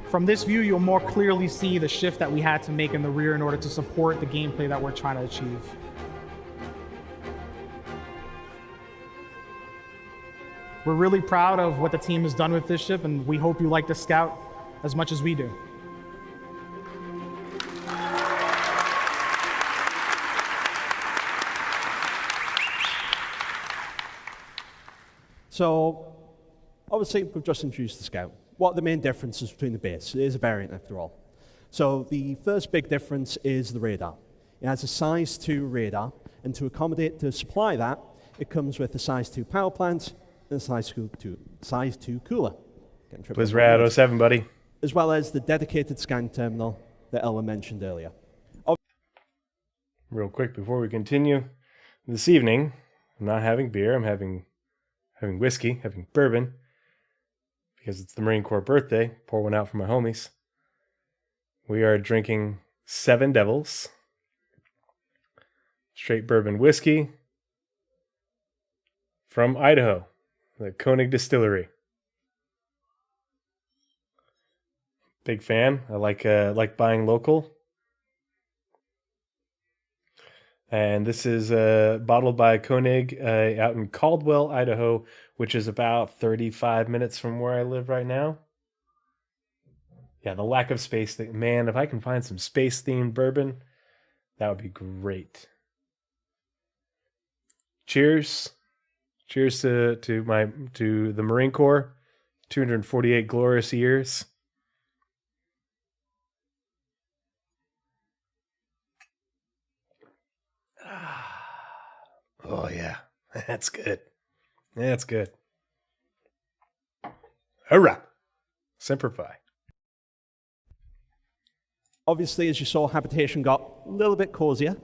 From this view, you'll more clearly see the shift that we had to make in the rear in order to support the gameplay that we're trying to achieve. We're really proud of what the team has done with this ship, and we hope you like the Scout as much as we do. So, obviously, we've just introduced the Scout. What are the main differences between the base? It is a variant, after all. So, the first big difference is the radar. It has a size 2 radar, and to supply that, it comes with a size 2 power plant and a size 2 cooler. Was rad 07, buddy. As well as the dedicated scan terminal that Ella mentioned earlier. Real quick before we continue, this evening, I'm not having beer, I'm having whiskey, having bourbon, because it's the Marine Corps birthday. Pour one out for my homies. We are drinking Seven Devils, straight bourbon whiskey from Idaho, the Koenig Distillery. Big fan. I like buying local. And this is bottled by Koenig out in Caldwell, Idaho, which is about 35 minutes from where I live right now. Yeah, the lack of space. Man, if I can find some space-themed bourbon, that would be great. Cheers. Cheers to the Marine Corps. 248 glorious years. Oh, yeah. That's good. That's good. Hurrah! Semper Fi. Obviously, as you saw, habitation got a little bit cozier,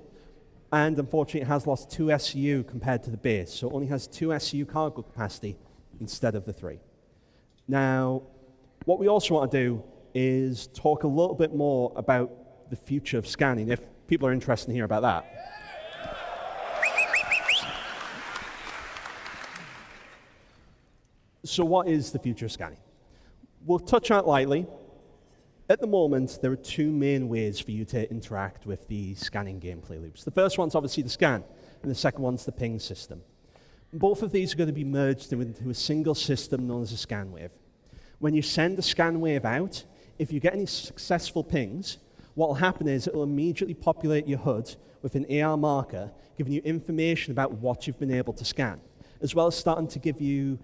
and unfortunately, it has lost 2 SU compared to the base, so it only has 2 SU cargo capacity instead of the 3. Now, what we also want to do is talk a little bit more about the future of scanning, if people are interested in hearing about that. So what is the future of scanning? We'll touch on it lightly. At the moment, there are 2 main ways for you to interact with the scanning gameplay loops. The first one's obviously the scan, and the second one's the ping system. Both of these are going to be merged into a single system known as a scan wave. When you send a scan wave out, if you get any successful pings, what will happen is it will immediately populate your HUD with an AR marker, giving you information about what you've been able to scan, as well as starting to give you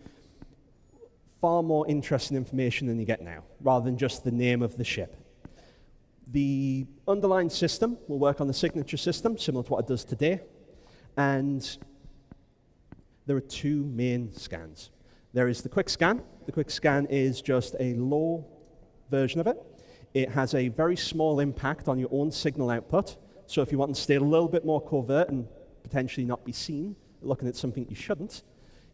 far more interesting information than you get now, rather than just the name of the ship. The underlying system will work on the signature system, similar to what it does today, and there are 2 main scans. There is the quick scan. The quick scan is just a low version of it. It has a very small impact on your own signal output, so if you want to stay a little bit more covert and potentially not be seen looking at something you shouldn't,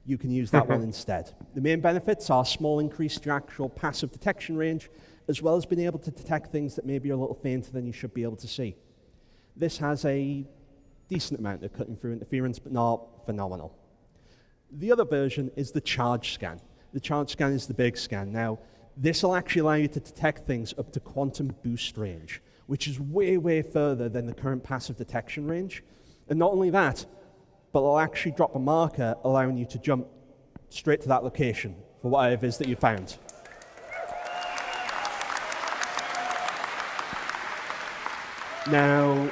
you can use that one instead. The main benefits are small increase to your actual passive detection range, as well as being able to detect things that maybe are a little fainter than you should be able to see. This has a decent amount of cutting through interference, but not phenomenal. The other version is the charge scan. The charge scan is the big scan. Now, this will actually allow you to detect things up to quantum boost range, which is way, way further than the current passive detection range. And not only that, but it'll actually drop a marker allowing you to jump straight to that location for whatever it is that you found. Now,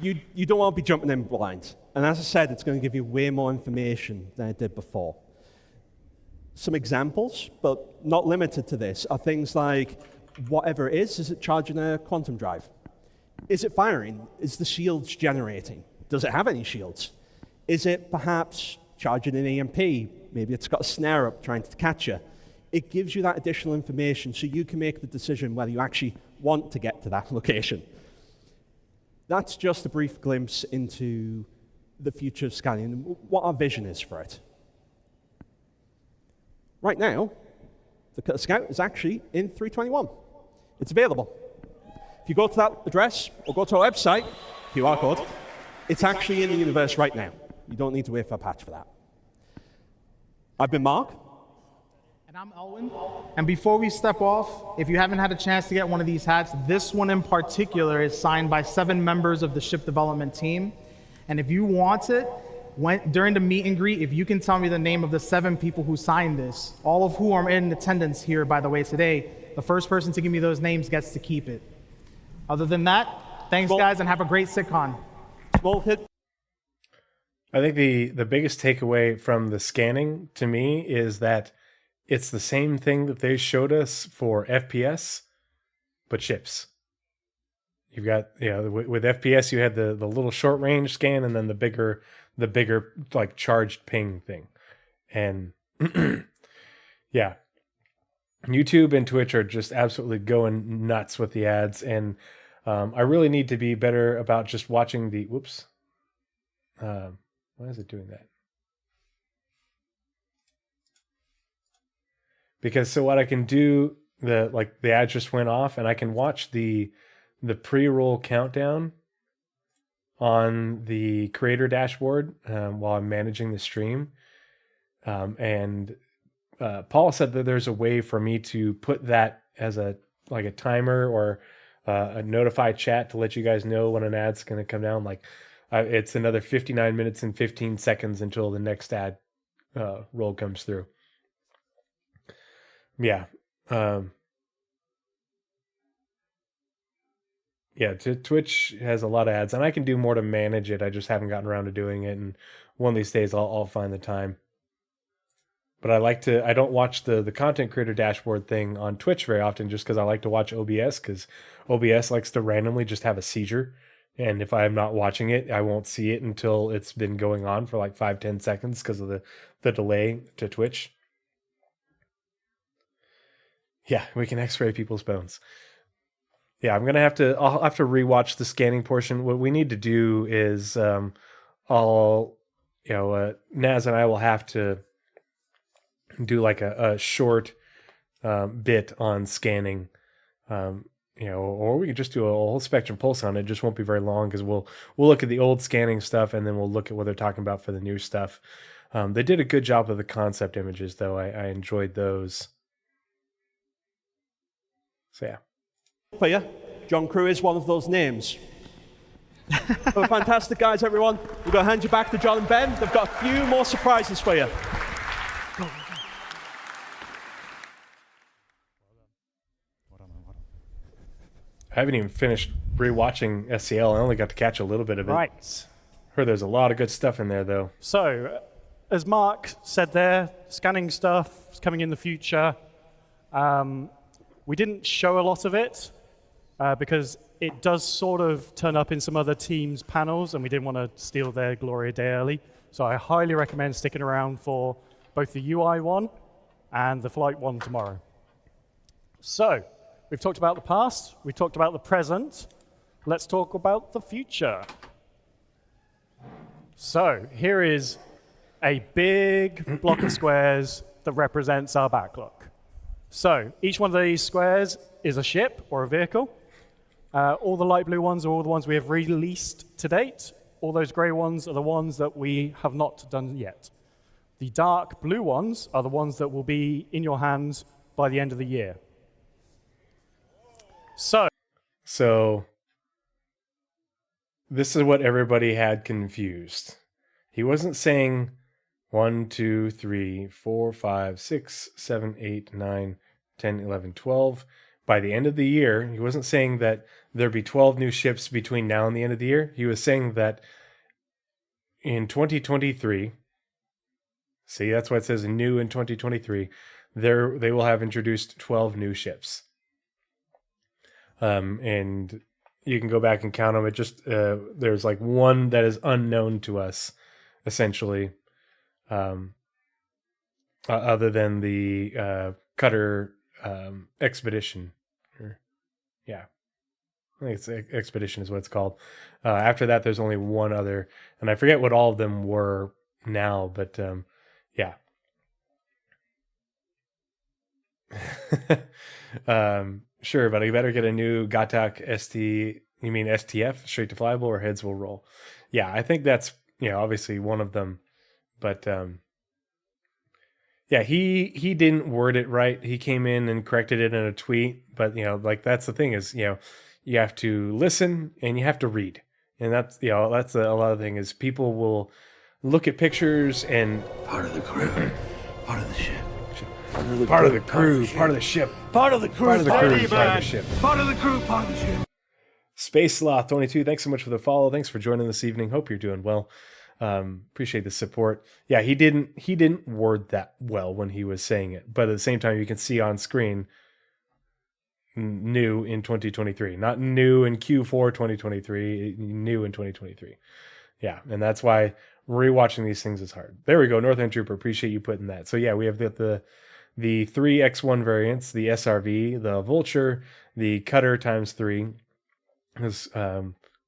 you don't want to be jumping in blind. And as I said, it's going to give you way more information than it did before. Some examples, but not limited to this, are things like, whatever it is it charging a quantum drive? Is it firing? Is the shields generating? Does it have any shields? Is it perhaps charging an EMP? Maybe it's got a snare up trying to catch you. It gives you that additional information so you can make the decision whether you actually want to get to that location. That's just a brief glimpse into the future of scanning and what our vision is for it. Right now, the Cutter Scout is actually in 321. It's available. If you go to that address or go to our website, QR code, it's actually in the universe right now. You don't need to wait for a patch for that. I've been Mark. And I'm Elwin. And before we step off, if you haven't had a chance to get one of these hats, this one in particular is signed by 7 members of the ship development team. And if you want it, during the meet and greet, if you can tell me the name of the 7 people who signed this, all of who are in attendance here, by the way, today, the first person to give me those names gets to keep it. Other than that, thanks, guys, and have a great CitizenCon. Small hit. I think the biggest takeaway from the scanning to me is that it's the same thing that they showed us for FPS, but ships. You've got, with FPS, you had the little short range scan and then the bigger like charged ping thing. And yeah, YouTube and Twitch are just absolutely going nuts with the ads. And I really need to be better about just watching the, whoops. Why is it doing that? Because so what I can do, the ad just went off and I can watch the pre-roll countdown on the creator dashboard while I'm managing the stream. And Paul said that there's a way for me to put that as a timer or a notify chat to let you guys know when an ad's going to come down. It's another 59 minutes and 15 seconds until the next ad roll comes through. Yeah. Twitch has a lot of ads, and I can do more to manage it. I just haven't gotten around to doing it, and one of these days I'll find the time. But I don't watch the content creator dashboard thing on Twitch very often just because I like to watch OBS, because OBS likes to randomly just have a seizure. And if I'm not watching it, I won't see it until it's been going on for like 5-10 seconds because of the delay to Twitch. Yeah, we can x-ray people's bones. Yeah, I'll have to rewatch the scanning portion. What we need to do is Naz and I will have to do like a short bit on scanning, or we could just do a whole spectrum pulse on it. It just won't be very long because we'll look at the old scanning stuff and then we'll look at what they're talking about for the new stuff. They did a good job of the concept images, though. I enjoyed those. So yeah. For you, John Crew is one of those names. Well, fantastic, guys, everyone. We're going to hand you back to John and Ben. They've got a few more surprises for you. I haven't even finished rewatching SCL. I only got to catch a little bit of it. Right. Heard there's a lot of good stuff in there, though. So, as Mark said there, scanning stuff is coming in the future. We didn't show a lot of it because it does sort of turn up in some other teams' panels, and we didn't want to steal their glory a day early. So I highly recommend sticking around for both the UI one and the flight one tomorrow. So, we've talked about the past, we've talked about the present. Let's talk about the future. So, here is a big block of squares that represents our backlog. So, each one of these squares is a ship or a vehicle. All the light blue ones are all the ones we have released to date. All those gray ones are the ones that we have not done yet. The dark blue ones are the ones that will be in your hands by the end of the year. So this is what everybody had confused. He wasn't saying 1, 2, 3, 4, 5, 6, 7, 8, 9, 10, 11, 12. By the end of the year, he wasn't saying that there'd be 12 new ships between now and the end of the year. He was saying that in 2023, see, that's why it says new in 2023, they will have introduced 12 new ships. And you can go back and count them. It just, there's like one that is unknown to us, essentially, other than the Cutter expedition. I think it's Expedition is what it's called. After that, there's only one other, and I forget what all of them were now, but yeah. Sure, but you better get a new Gatak ST. You mean STF, straight to flyable, or heads will roll? Yeah, I think that's obviously one of them, but yeah, he didn't word it right. He came in and corrected it in a tweet, but like that's the thing is you have to listen and you have to read, and that's that's a lot of the thing is people will look at pictures and Part of the crew. Part of the ship. part of the crew, part of the ship, Part of the crew. part of the crew, Part part of the ship. Part of the crew. Part of the ship. Space Sloth 22, thanks so much for the follow. Thanks for joining this evening. Hope you're doing well. Appreciate the support. Yeah, he didn't word that well when he was saying it, but at the same time, you can see on screen new in 2023, not new in Q4 2023, new in 2023. Yeah, and that's why rewatching these things is hard. There we go, Northern Trooper. Appreciate you putting that. So yeah, we have the 3X1 variants, the SRV, the Vulture, the Cutter ×3.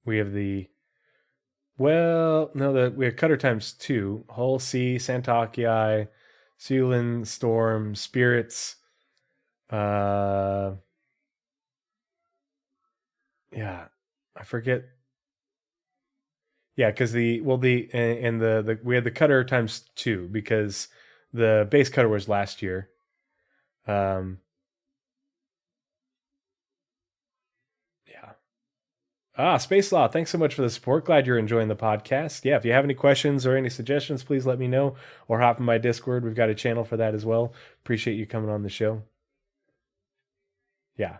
We have the we have Cutter ×2, Hull C, Santakii, Seulin, Storm, Spirits. Yeah, I forget. Yeah, because we had the Cutter ×2 because the base Cutter was last year. Yeah. Space Law, thanks so much for the support. Glad you're enjoying the podcast. Yeah, if you have any questions or any suggestions, please let me know or hop in my Discord. We've got a channel for that as well. Appreciate you coming on the show. Yeah.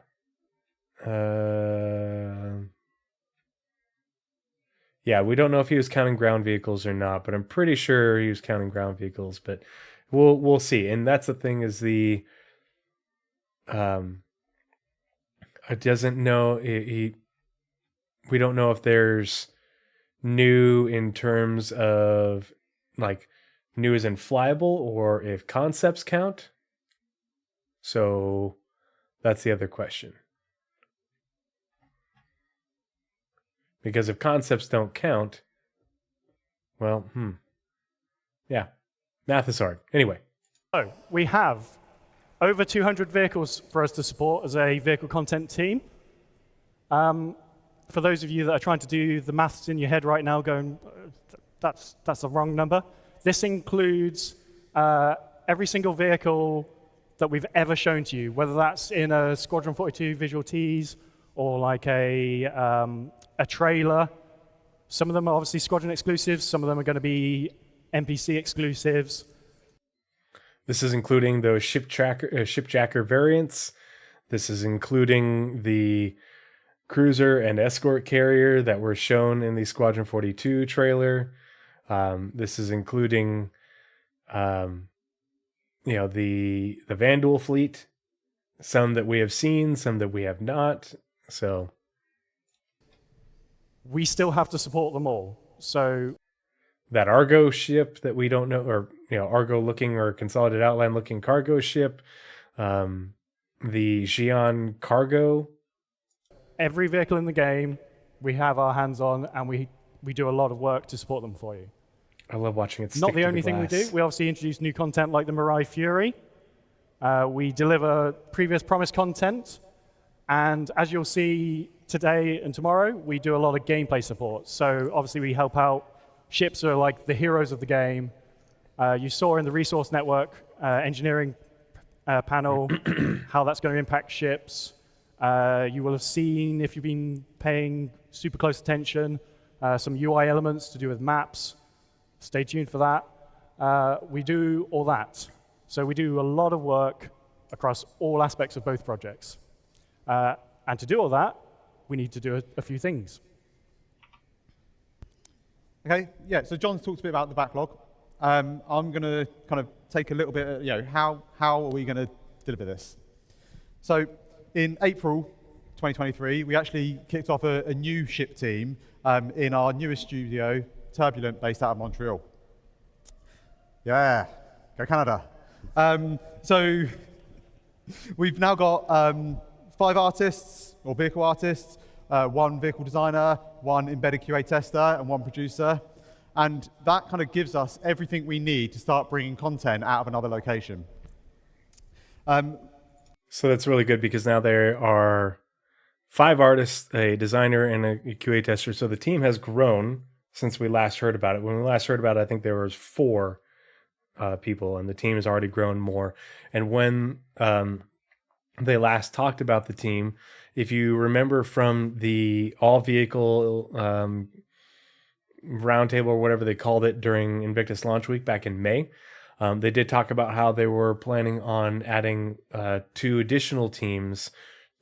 Yeah, we don't know if he was counting ground vehicles or not, but I'm pretty sure he was counting ground vehicles, but we'll see. And that's the thing is it doesn't know we don't know if there's new in terms of like new as in flyable or if concepts count. So that's the other question. Because if concepts don't count, well, yeah, math is hard. Anyway. So we have over 200 vehicles for us to support as a vehicle content team. For those of you that are trying to do the maths in your head right now going, that's the wrong number. This includes every single vehicle that we've ever shown to you, whether that's in a Squadron 42 visual tease or like a trailer. Some of them are obviously Squadron exclusives. Some of them are going to be NPC exclusives. This is including those shipjacker variants. This is including the cruiser and escort carrier that were shown in the Squadron 42 trailer. This is including, the Vanduul fleet. Some that we have seen, some that we have not. So we still have to support them all. So that Argo ship that we don't know, or Argo looking or Consolidated Outline looking cargo ship, the Xi'an cargo. Every vehicle in the game we have our hands on, and we do a lot of work to support them for you. I love watching it. Not the only thing we do. We obviously introduce new content like the Mirai Fury. We deliver previous promised content, and as you'll see today and tomorrow, we do a lot of gameplay support. So obviously we help out. Ships are like the heroes of the game. You saw in the resource network engineering panel how that's going to impact ships. You will have seen, if you've been paying super close attention, some UI elements to do with maps. Stay tuned for that. We do all that. So we do a lot of work across all aspects of both projects. And to do all that, we need to do a few things. Okay, yeah, so John's talked a bit about the backlog. I'm going to kind of take a little bit, how are we going to deliver this? So in April 2023, we actually kicked off a new ship team in our newest studio, Turbulent, based out of Montreal. Yeah, go Canada. So we've now got 5 artists, or vehicle artists, one vehicle designer, one embedded QA tester, and one producer. And that kind of gives us everything we need to start bringing content out of another location. So that's really good because now there are 5 artists, a designer, and a QA tester. So the team has grown since we last heard about it. When we last heard about it, I think there was 4 people, and the team has already grown more. And when they last talked about the team, if you remember from the all-vehicle roundtable or whatever they called it during Invictus launch week back in May, they did talk about how they were planning on adding 2 additional teams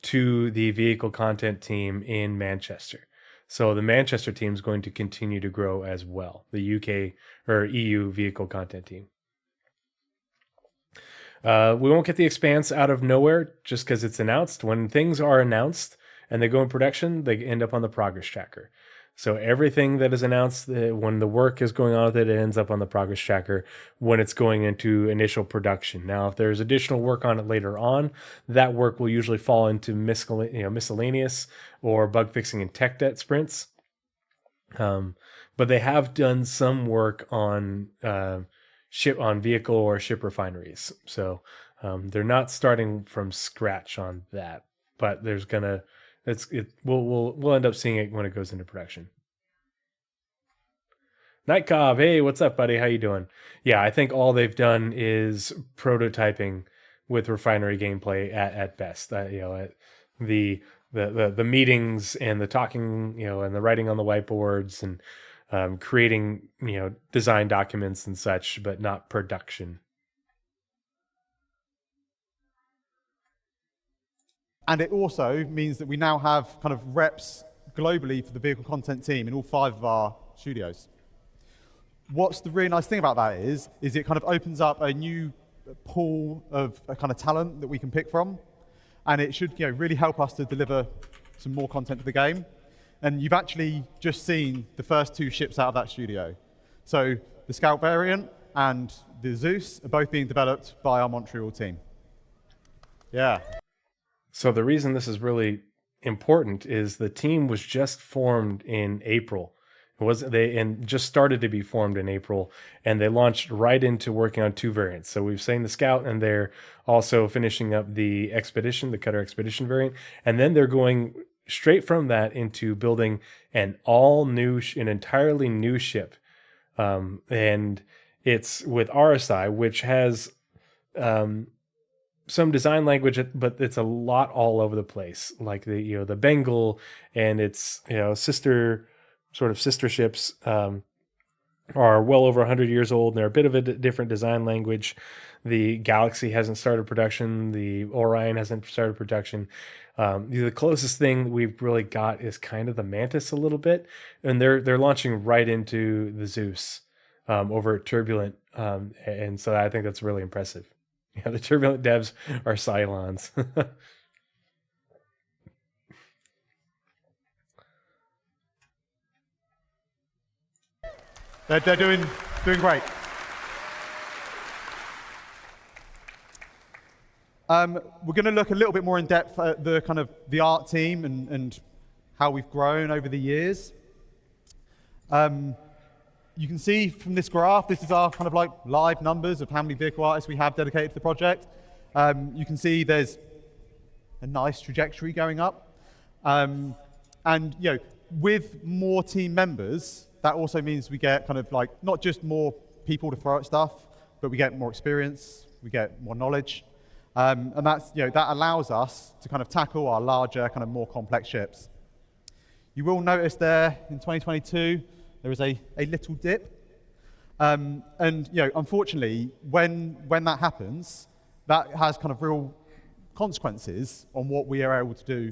to the vehicle content team in Manchester. So the Manchester team is going to continue to grow as well, the UK or EU vehicle content team. We won't get the Expanse out of nowhere just because it's announced. When things are announced and they go in production, they end up on the progress tracker. So everything that is announced, when the work is going on with it, it ends up on the progress tracker when it's going into initial production. Now, if there's additional work on it later on, that work will usually fall into miscellaneous or bug fixing and tech debt sprints. But they have done some work on vehicle or ship refineries. So they're not starting from scratch on that, but we'll end up seeing it when it goes into production. Night Cobb, hey, what's up, buddy? How you doing? Yeah, I think all they've done is prototyping with refinery gameplay at best. The meetings and the talking, and the writing on the whiteboards and creating, design documents and such, but not production. And it also means that we now have kind of reps globally for the vehicle content team in all 5 of our studios. What's the really nice thing about that is it kind of opens up a new pool of a kind of talent that we can pick from. And it should really help us to deliver some more content to the game. And you've actually just seen the first 2 ships out of that studio. So the Scout variant and the Zeus are both being developed by our Montreal team. Yeah. So the reason this is really important is the team was just formed in April. And just started to be formed in April, and they launched right into working on 2 variants. So we've seen the Scout, and they're also finishing up the Expedition, the Cutter Expedition variant, and then they're going straight from that into building an entirely new ship, and it's with RSI, which has some design language, but it's a lot all over the place, like the Bengal and its sister ships are well over 100 years old, and they're a bit of a different design language. The Galaxy hasn't started production. The Orion hasn't started production. The closest thing we've really got is kind of the Mantis a little bit, and they're launching right into the Zeus over at Turbulent, and so I think that's really impressive. Yeah, the Turbulent devs are Cylons. They're doing great. We're going to look a little bit more in depth at the art team and how we've grown over the years. You can see from this graph, this is our kind of like live numbers of how many vehicle artists we have dedicated to the project. You can see there's a nice trajectory going up. And with more team members, that also means we get kind of like not just more people to throw at stuff, but we get more experience, we get more knowledge. And that's, that allows us to kind of tackle our larger, kind of more complex ships. You will notice there in 2022, there is a little dip. And unfortunately, when that happens, that has kind of real consequences on what we are able to do.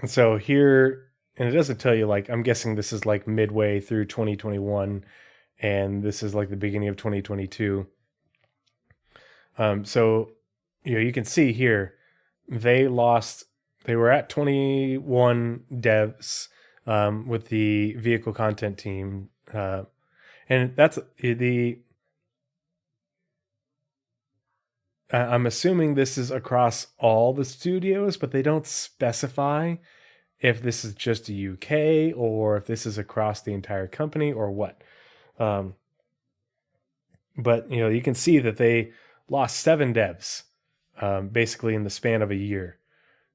And so here, and it doesn't tell you, I'm guessing this is like midway through 2021, and this is like the beginning of 2022. So, you can see here, they were at 21 devs with the vehicle content team. And that's I'm assuming this is across all the studios, but they don't specify if this is just a UK or if this is across the entire company or what. But you can see that they lost 7 devs basically in the span of a year.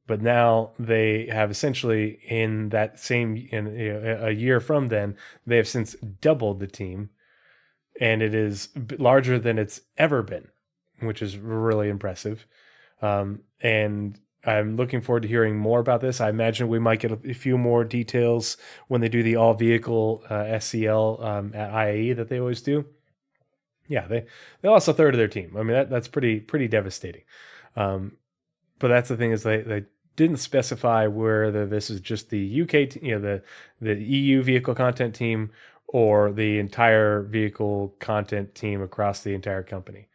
But now they have essentially in a year from then, they have since doubled the team, and it is larger than it's ever been, which is really impressive. And I'm looking forward to hearing more about this. I imagine we might get a few more details when they do the all vehicle SCL at IAE that they always do. Yeah, they lost a third of their team. I mean, that's pretty devastating. But that's the thing, is they didn't specify whether this is just the UK, the EU vehicle content team or the entire vehicle content team across the entire company.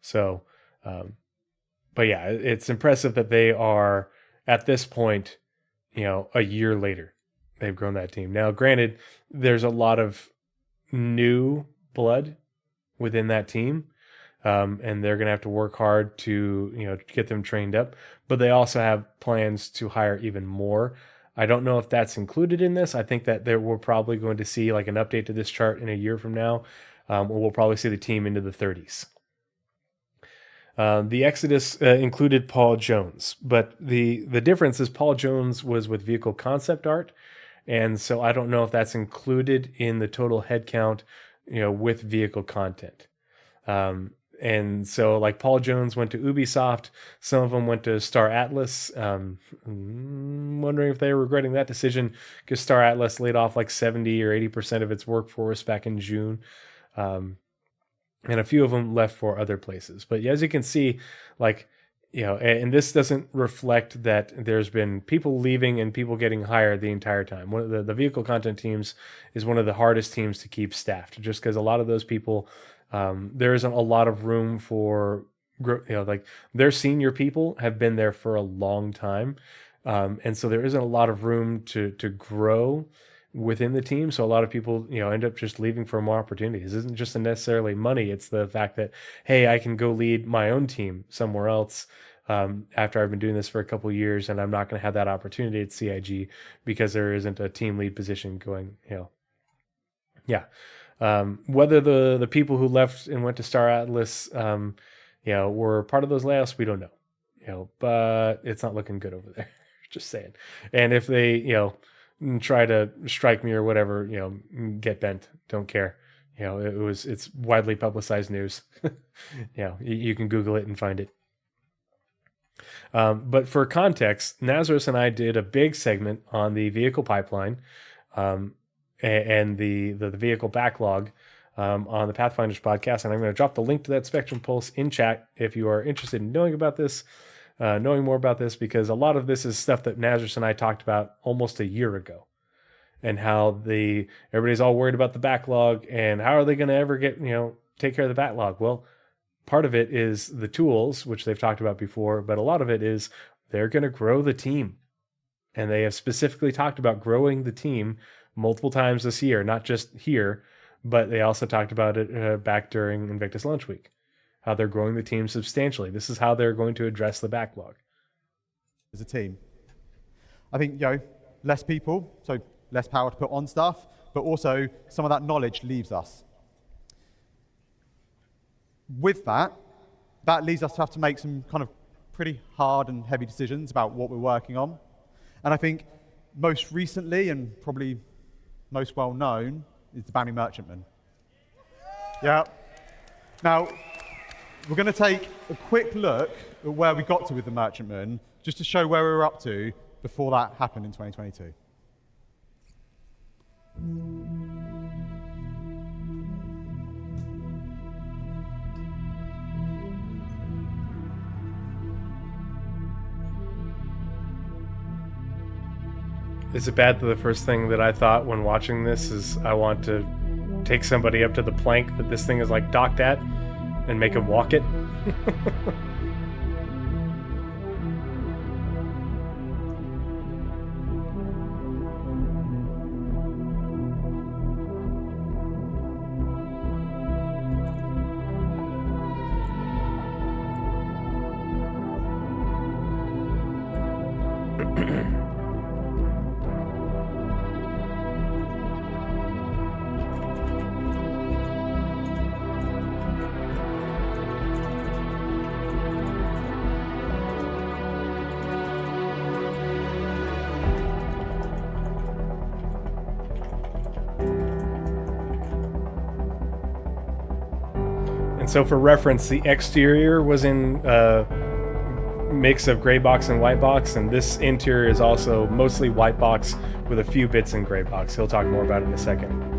So, but yeah, it's impressive that they are at this point, a year later, they've grown that team. Now, granted, there's a lot of new blood within that team. And they're going to have to work hard to, get them trained up. But they also have plans to hire even more. I don't know if that's included in this. I think that we're probably going to see like an update to this chart in a year from now, or we'll probably see the team into the 30s. The Exodus included Paul Jones, but the difference is Paul Jones was with vehicle concept art, and so I don't know if that's included in the total headcount, with vehicle content. And so like Paul Jones went to Ubisoft, some of them went to Star Atlas. Wondering if they're regretting that decision, because Star Atlas laid off like 70 or 80% of its workforce back in June. And a few of them left for other places. But as you can see, like, and this doesn't reflect that there's been people leaving and people getting hired the entire time. One of the vehicle content teams is one of the hardest teams to keep staffed, just because a lot of those people, there isn't a lot of room for, like their senior people have been there for a long time. And so there isn't a lot of room to grow within the team. So a lot of people, end up just leaving for more opportunities. It isn't just necessarily money. It's the fact that, hey, I can go lead my own team somewhere else after I've been doing this for a couple of years, and I'm not going to have that opportunity at CIG because there isn't a team lead position going, yeah. Whether the people who left and went to Star Atlas, were part of those layoffs, we don't know, but it's not looking good over there. Just saying. And if they, try to strike me or whatever, get bent, don't care. It's widely publicized news. You can Google it and find it. But for context, Nazareth and I did a big segment on the vehicle pipeline, and the vehicle backlog on the Pathfinders podcast. And I'm going to drop the link to that Spectrum Pulse in chat if you are interested in knowing about this, knowing more about this, because a lot of this is stuff that Nazareth and I talked about almost a year ago, and how everybody's all worried about the backlog and how are they going to ever get, take care of the backlog? Well, part of it is the tools, which they've talked about before, but a lot of it is they're going to grow the team. And they have specifically talked about growing the team multiple times this year, not just here, but they also talked about it back during Invictus Launch Week, how they're growing the team substantially. This is how they're going to address the backlog. As a team, I think, less people, so less power to put on stuff, but also some of that knowledge leaves us. With that leads us to have to make some kind of pretty hard and heavy decisions about what we're working on. And I think most recently, and probably most well known, is the Bounty Merchantman. Yeah. Now, we're going to take a quick look at where we got to with the Merchantman, just to show where we were up to before that happened in 2022. Is it bad that the first thing that I thought when watching this is I want to take somebody up to the plank that this thing is like docked at and make him walk it? And so for reference, the exterior was in mix of gray box and white box, and this interior is also mostly white box with a few bits in gray box. He'll talk more about it in a second.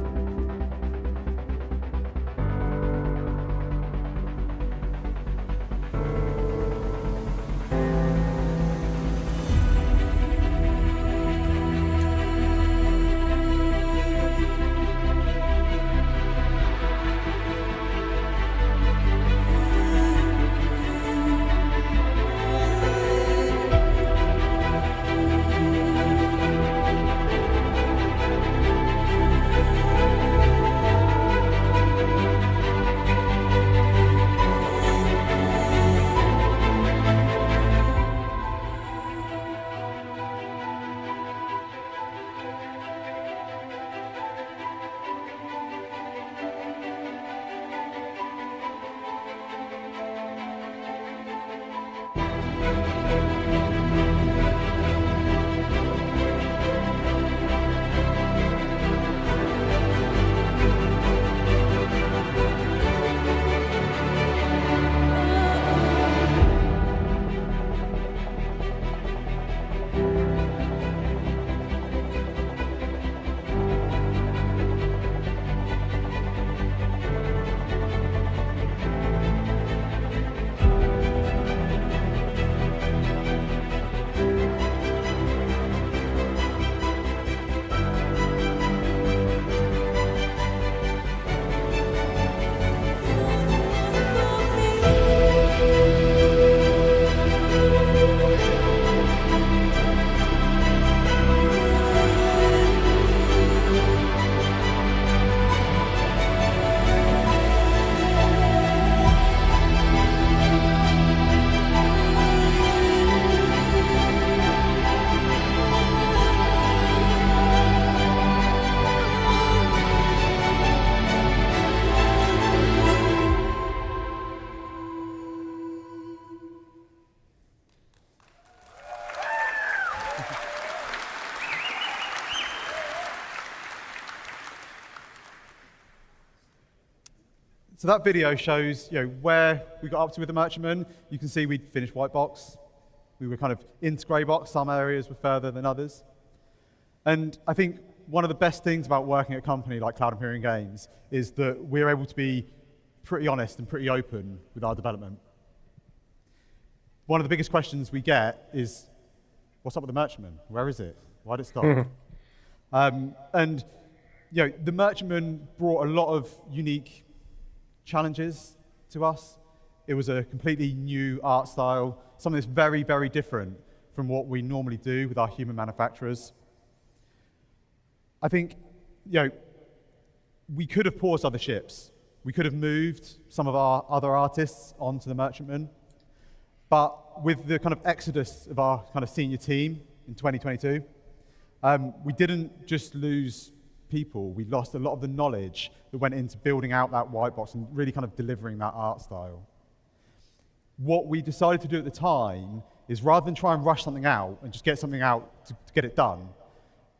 So that video shows where we got up to with the Merchantman. You can see we'd finished white box. We were kind of into grey box. Some areas were further than others. And I think one of the best things about working at a company like Cloud Imperium Games is that we're able to be pretty honest and pretty open with our development. One of the biggest questions we get is, what's up with the Merchantman? Where is it? Why did it stop? The Merchantman brought a lot of unique challenges to us. It was a completely new art style, something that's very, very different from what we normally do with our human manufacturers. I think, we could have paused other ships. We could have moved some of our other artists onto the Merchantman. But with the kind of exodus of our kind of senior team in 2022, we didn't just lose people. We lost a lot of the knowledge that went into building out that white box and really kind of delivering that art style. What we decided to do at the time is, rather than try and rush something out and just get something out to get it done,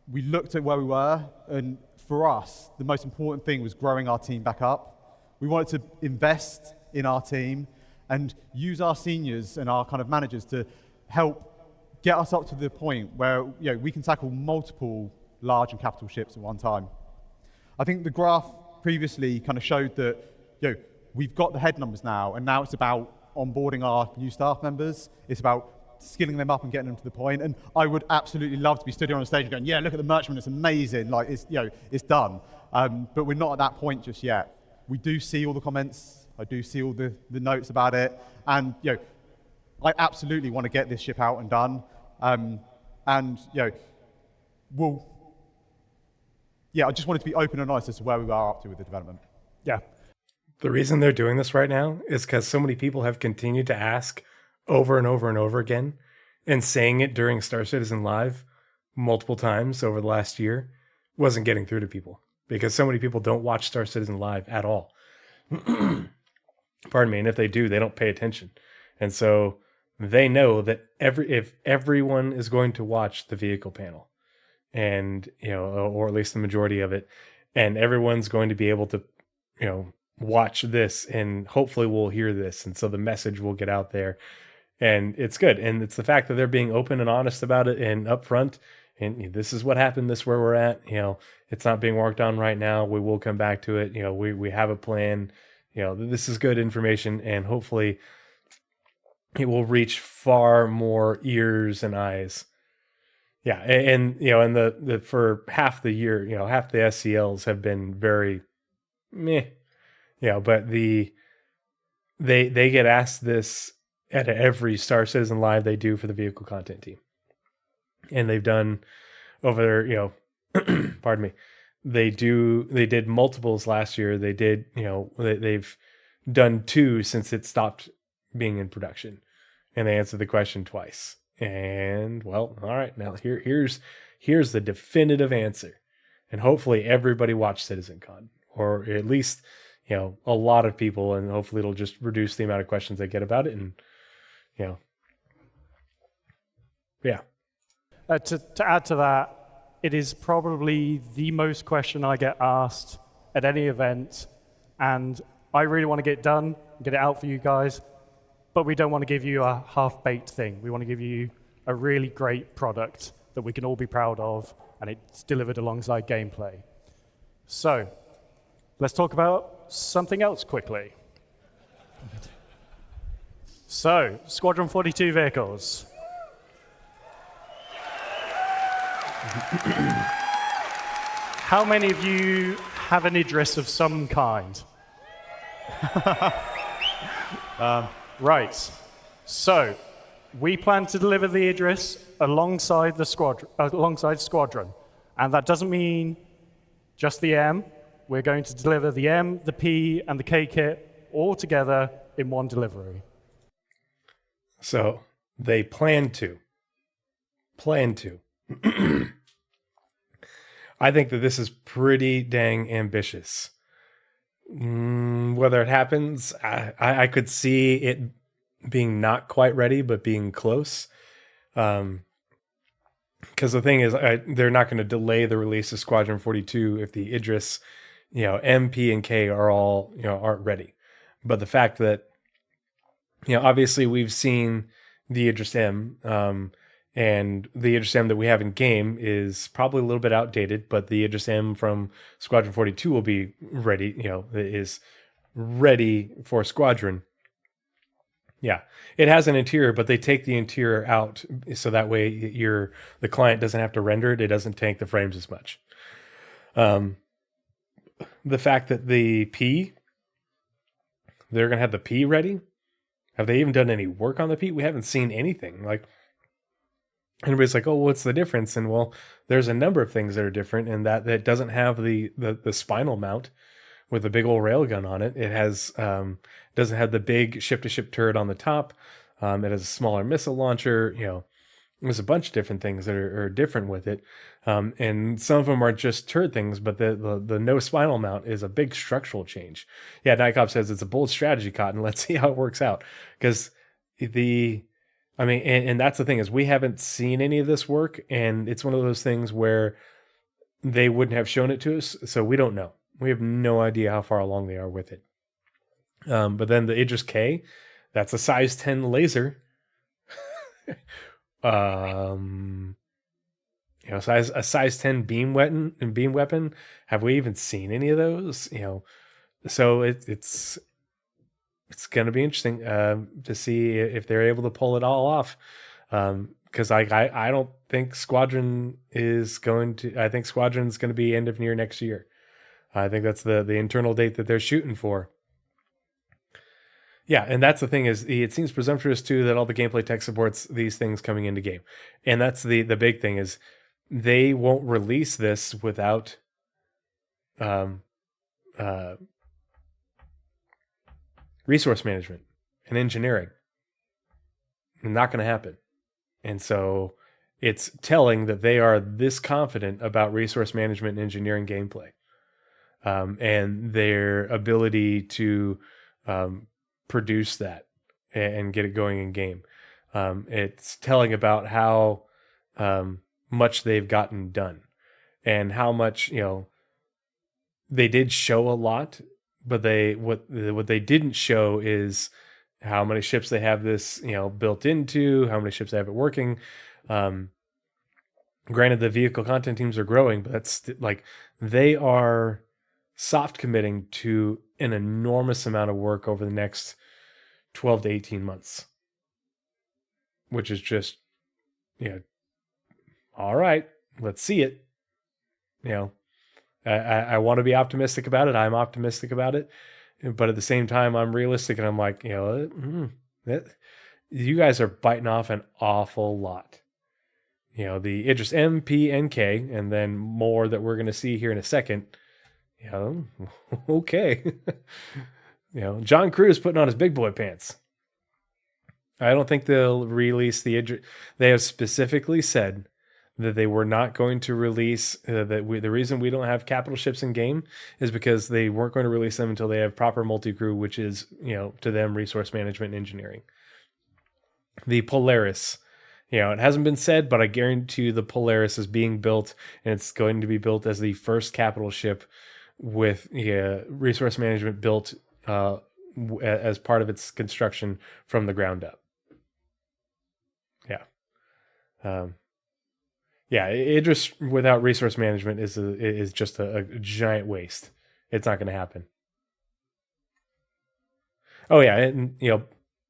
we looked at where we were, and for us, the most important thing was growing our team back up. We wanted to invest in our team and use our seniors and our kind of managers to help get us up to the point where we can tackle multiple large and capital ships at one time. I think the graph previously kind of showed that we've got the head numbers now, and now it's about onboarding our new staff members. It's about skilling them up and getting them to the point. And I would absolutely love to be stood here on a stage and going, yeah, look at the Merchantman, it's amazing, like it's done. But we're not at that point just yet. We do see all the comments. I do see all the notes about it, and I absolutely want to get this ship out and done. I just wanted to be open and honest as to where we are up to with the development. Yeah. The reason they're doing this right now is because so many people have continued to ask over and over and over again, and saying it during Star Citizen Live multiple times over the last year wasn't getting through to people, because so many people don't watch Star Citizen Live at all. Pardon me. And if they do, they don't pay attention. And so they know that if everyone is going to watch the vehicle panel, and or at least the majority of it, and everyone's going to be able to watch this and hopefully we'll hear this. And so the message will get out there, and it's good. And it's the fact that they're being open and honest about it and upfront. And this is what happened. This is where we're at. It's not being worked on right now. We will come back to it. We have a plan. This is good information, and hopefully it will reach far more ears and eyes. Yeah, and the for half the year, half the SCLs have been very meh. But they get asked this at every Star Citizen Live they do for the vehicle content team, and they've done over there. Pardon me. They did multiples last year. They did, they've done 2 since it stopped being in production, and they answered the question twice. And well, all right, now here's the definitive answer, and hopefully everybody watched CitizenCon, or at least a lot of people, and hopefully it'll just reduce the amount of questions they get about it, and yeah. To add to that, it is probably the most question I get asked at any event, and I really want to get it done, get it out for you guys, but we don't want to give you a half-baked thing. We want to give you a really great product that we can all be proud of, and it's delivered alongside gameplay. So, let's talk about something else quickly. So, Squadron 42 vehicles. How many of you have an Idris of some kind? Right. So, we plan to deliver the Idris alongside Squadron, and that doesn't mean just the M. We're going to deliver the M, the P, and the K kit all together in one delivery. So they plan to. I think that this is pretty dang ambitious. Whether it happens, I could see it being not quite ready, but being close. Because the thing is, they're not going to delay the release of Squadron 42 if the Idris, M, P, and K are all, aren't ready. But the fact that, obviously we've seen the Idris M, and the Idris M that we have in game is probably a little bit outdated, but the Idris M from Squadron 42 will be ready, is ready for Squadron. Yeah, it has an interior, but they take the interior out so that way the client doesn't have to render it. It doesn't tank the frames as much. The fact that they're going to have the P ready. Have they even done any work on the P? We haven't seen anything. Like, everybody's like, oh, what's the difference? And well, there's a number of things that are different, and that doesn't have the spinal mount with a big old railgun on it. It has doesn't have the big ship-to-ship turret on the top. It has a smaller missile launcher. There's a bunch of different things that are different with it, and some of them are just turret things. But the no spinal mount is a big structural change. Yeah, Nikop says it's a bold strategy, Cotton. Let's see how it works out, because and that's the thing, is we haven't seen any of this work, and it's one of those things where they wouldn't have shown it to us, so we don't know. We have no idea how far along they are with it. But then the Idris K, that's a size 10 laser. A size 10 beam weapon. Have we even seen any of those? So it's going to be interesting to see if they're able to pull it all off. Because I don't think Squadron is going to. I think Squadron's going to be end of year next year. I think that's the internal date that they're shooting for. Yeah, and that's the thing, is it seems presumptuous too that all the gameplay tech supports these things coming into game. And that's the big thing, is they won't release this without resource management and engineering. Not going to happen. And so it's telling that they are this confident about resource management and engineering gameplay, and their ability to produce that and get it going in game. It's telling about how much they've gotten done, and how much, they did show a lot, but what they didn't show is how many ships they have this built into, how many ships they have it working. Granted, the vehicle content teams are growing, but that's like they are soft committing to an enormous amount of work over the next 12 to 18 months, which is just, all right, let's see it. I want to be optimistic about it. I'm optimistic about it, but at the same time, I'm realistic, and I'm like, you guys are biting off an awful lot. The Idris M, P, and K, and then more that we're going to see here in a second. Okay. John Cruz putting on his big boy pants. I don't think they'll release the Idris. They have specifically said that they were not going to release, the reason we don't have capital ships in game is because they weren't going to release them until they have proper multi-crew, which is, to them, resource management and engineering. The Polaris, it hasn't been said, but I guarantee you the Polaris is being built, and it's going to be built as the first capital ship with resource management built as part of its construction from the ground up. Idris without resource management is just a giant waste. It's not going to happen. Oh yeah, and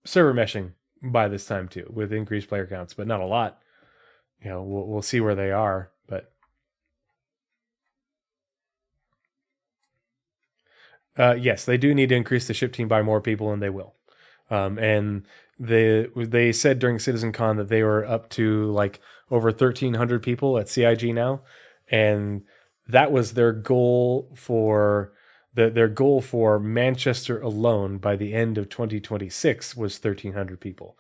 server meshing by this time too, with increased player counts, but not a lot. We'll see where they are, but yes, they do need to increase the ship team by more people, and they will. And they said during CitizenCon that they were up to like over 1,300 people at CIG now, and that was their goal for their goal for Manchester alone by the end of 2026 was 1,300 people,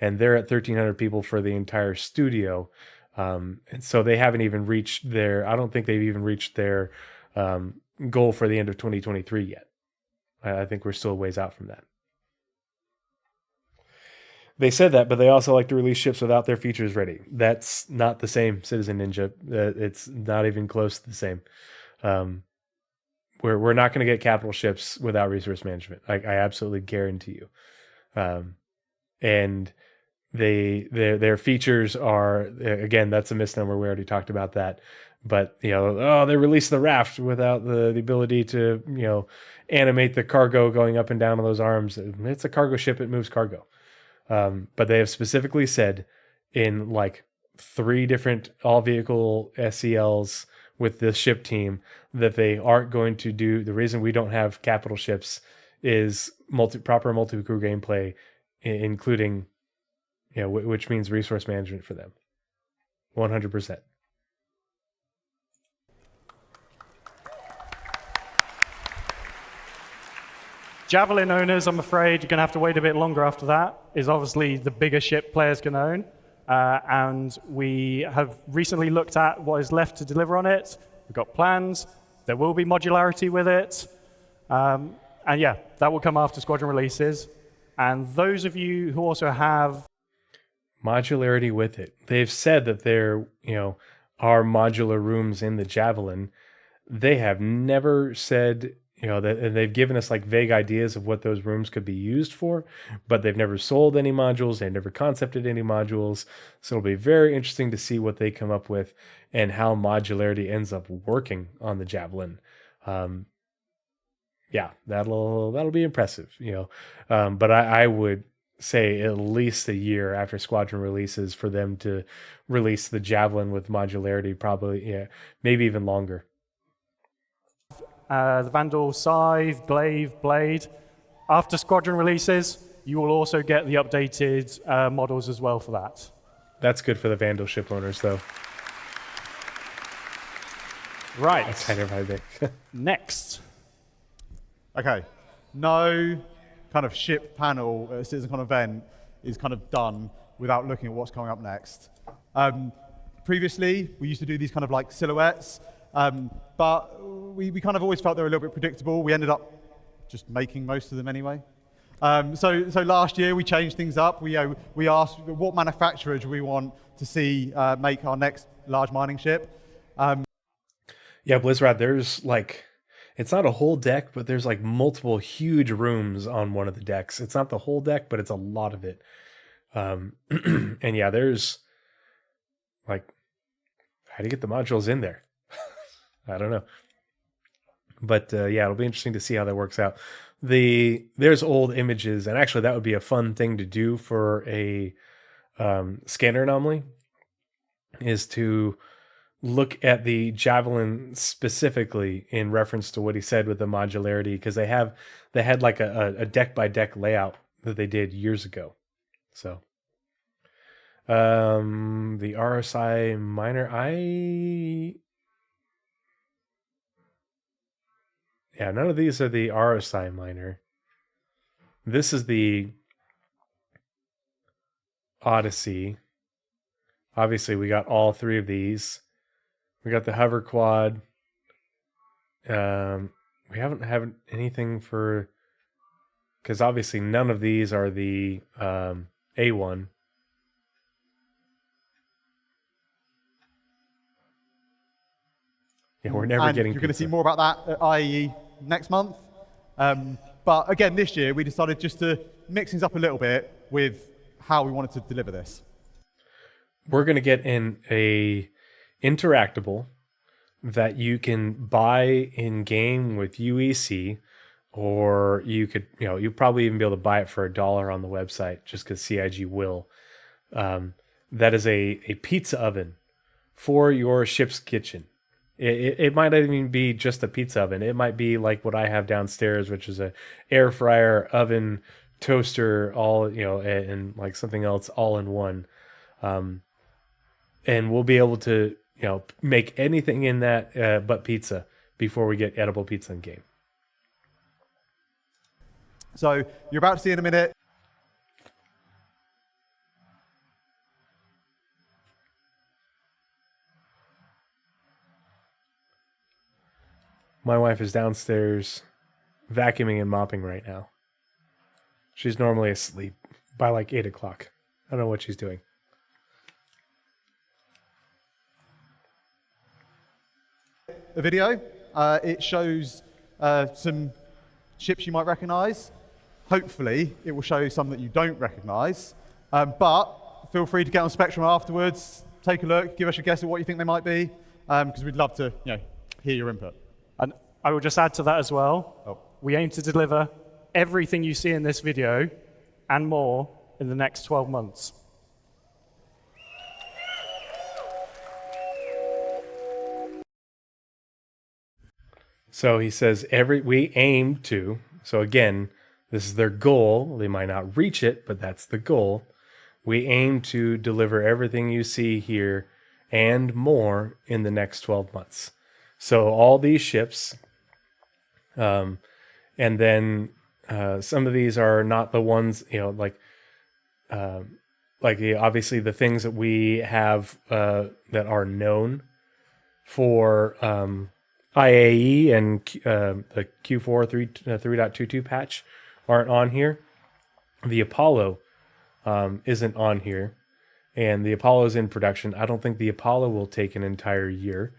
and they're at 1,300 people for the entire studio, and so they haven't even reached their. I don't think they've even reached their goal for the end of 2023 yet. I think we're still a ways out from that. They said that, but they also like to release ships without their features ready. That's not the same, Citizen Ninja. It's not even close to the same. We're not going to get capital ships without resource management. I absolutely guarantee you. And their features are, again, that's a misnomer. We already talked about that. But they released the raft without the ability to animate the cargo going up and down on those arms. It's a cargo ship; it moves cargo. But they have specifically said in like 3 different all vehicle SELs with this ship team that they aren't going to do. The reason we don't have capital ships is proper multi-crew gameplay, including, which means resource management for them. 100%. Javelin owners, I'm afraid you're going to have to wait a bit longer after that, is obviously the bigger ship players can own. And we have recently looked at what is left to deliver on it. We've got plans. There will be modularity with it. And yeah, that will come after squadron releases. And those of you who also have modularity with it, they've said that there, are modular rooms in the Javelin. They have never said, that they've given us like vague ideas of what those rooms could be used for, but they've never sold any modules. They've never concepted any modules. So it'll be very interesting to see what they come up with and how modularity ends up working on the Javelin. That'll be impressive, but I would say at least a year after Squadron releases for them to release the Javelin with modularity, probably, maybe even longer. The Vandal Scythe, Glaive, Blade. After Squadron releases, you will also get the updated models as well for that. That's good for the Vandal ship owners, though. Right. That's kind of how they. Next. Okay. No kind of ship panel at a CitizenCon event is kind of done without looking at what's coming up next. Previously, we used to do these kind of like silhouettes, but we kind of always felt they were a little bit predictable. We ended up just making most of them anyway. So last year we changed things up. We asked what manufacturer do we want to see make our next large mining ship. Yeah, Blizzard, there's like, It's not a whole deck, but there's like multiple huge rooms on one of the decks. It's not the whole deck, but it's a lot of it. And yeah, there's like, how do you get the modules in there? I don't know. But yeah, it'll be interesting to see how that works out. There's old images, and actually that would be a fun thing to do for a scanner anomaly, is to look at the Javelin specifically in reference to what he said with the modularity, because they had like a deck by deck layout that they did years ago. So the RSI miner, yeah, none of these are the RSI miner. This is the Odyssey. Obviously, we got all three of these. We got the hover quad. We haven't had anything for, because obviously none of these are the A1. Yeah, we're never and getting you're going to see pizza. more about that at IE next month. But again, this year we decided just to mix things up a little bit with how we wanted to deliver this. We're going to get in a interactable that you can buy in game with UEC, or you could, you'll probably even be able to buy it for $1 on the website just because CIG will. That is a pizza oven for your ship's kitchen. It might not even be just a pizza oven. It might be like what I have downstairs, which is a air fryer, oven, toaster, all, and like something else all in one. And we'll be able to, make anything in that but pizza before we get edible pizza in game. So you're about to see in a minute. My wife is downstairs vacuuming and mopping right now. She's normally asleep by like 8 o'clock. I don't know what she's doing. A video. It shows some ships you might recognize. Hopefully, it will show you some that you don't recognize. But feel free to get on Spectrum afterwards, take a look, give us a guess at what you think they might be, because we'd love to hear your input. And I will just add to that as well. Oh. We aim to deliver everything you see in this video and more in the next 12 months. So he says we aim to. So again, this is their goal. They might not reach it, but that's the goal. We aim to deliver everything you see here and more in the next 12 months. So all these ships, and then some of these are not the ones, obviously the things that we have that are known for IAE and the Q4 3.22 patch aren't on here. The Apollo isn't on here, and the Apollo is in production. I don't think the Apollo will take an entire year.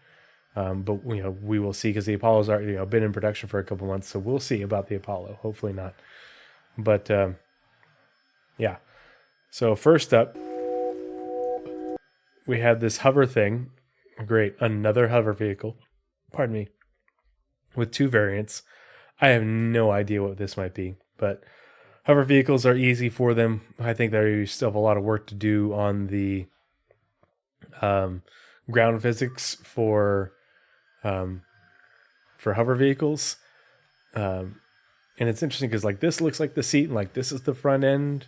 But we will see, because the Apollo's already been in production for a couple months, so we'll see about the Apollo. Hopefully not, but yeah. So first up, we had this hover thing. Great, another hover vehicle. Pardon me. With two variants. I have no idea what this might be, but hover vehicles are easy for them. I think they still have a lot of work to do on the ground physics for hover vehicles, and it's interesting because like this looks like the seat, and like this is the front end.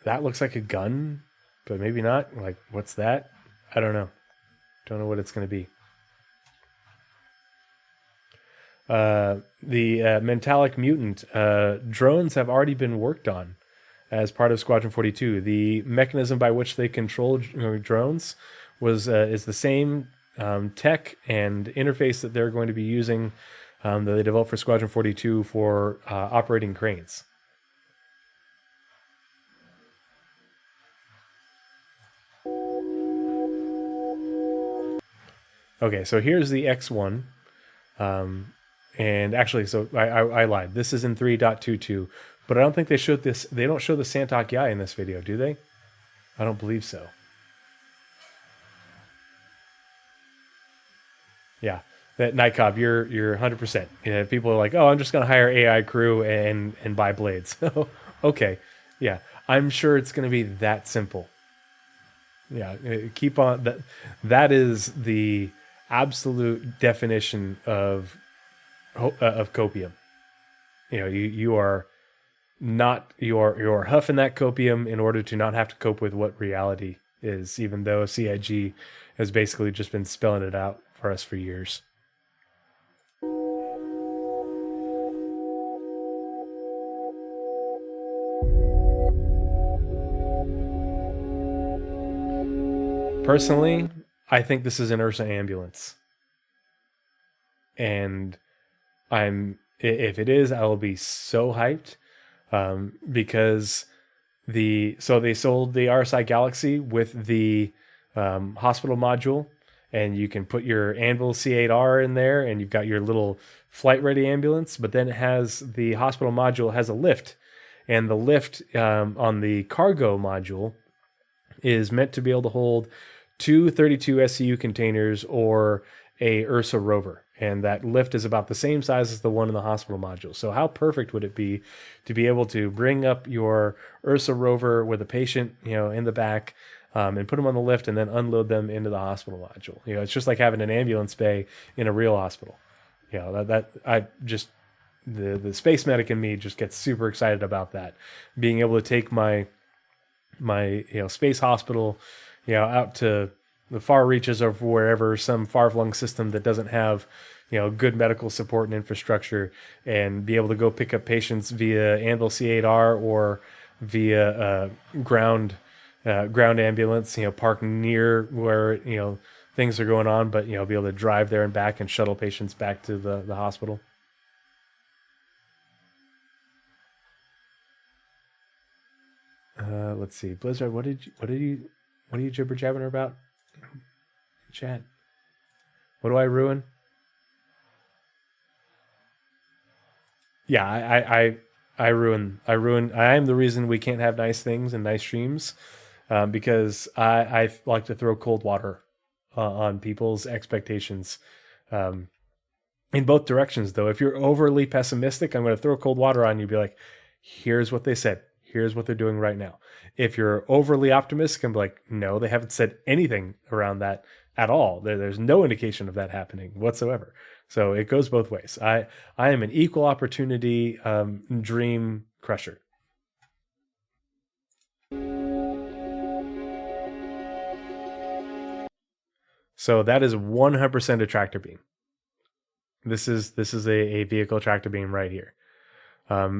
That looks like a gun, but maybe not. Like, what's that? I don't know. Don't know what it's going to be. The Mentalic Mutant drones have already been worked on as part of Squadron 42. The mechanism by which they control drones is the same tech and interface that they're going to be using, that they developed for Squadron 42 for operating cranes. Okay, so here's the X1. And actually, so I lied. This is in 3.22, but I don't think they showed this. They don't show the Santok Yai in this video, do they? I don't believe so. Yeah, that Nightcob, you're 100%. Yeah, people are like, oh, I'm just gonna hire AI crew and buy blades. Okay, yeah, I'm sure it's gonna be that simple. Yeah, keep on that. That is the absolute definition of copium. You know, you are not you're huffing that copium in order to not have to cope with what reality is, even though CIG has basically just been spelling it out for us for years. Personally, I think this is an Ursa ambulance. And if it is, I will be so hyped, because they sold the RSI Galaxy with the hospital module, and you can put your Anvil C8R in there, and you've got your little flight ready ambulance. But then it has the hospital module has a lift, and the lift on the cargo module is meant to be able to hold two 32 SCU containers or a Ursa rover. And that lift is about the same size as the one in the hospital module. So how perfect would it be to be able to bring up your Ursa rover with a patient, in the back, and put them on the lift and then unload them into the hospital module? It's just like having an ambulance bay in a real hospital. The space medic in me just gets super excited about that. Being able to take my space hospital, out to the far reaches of wherever, some far-flung system that doesn't have, good medical support and infrastructure, and be able to go pick up patients via Anvil C8R or via ground ambulance, park near where, things are going on, but, be able to drive there and back and shuttle patients back to the hospital. Let's see, Blizzard. What are you jibber jabbering about? Chat. What do I ruin? Yeah, I ruin. I am the reason we can't have nice things and nice streams, because I like to throw cold water on people's expectations. In both directions, though. If you're overly pessimistic, I'm going to throw cold water on you. Be like, here's what they said. Here's what they're doing right now. If you're overly optimistic, I'm like, no, they haven't said anything around that at all. There's no indication of that happening whatsoever. So it goes both ways. I am an equal opportunity dream crusher. So that is 100% a tractor beam. This is a vehicle tractor beam right here.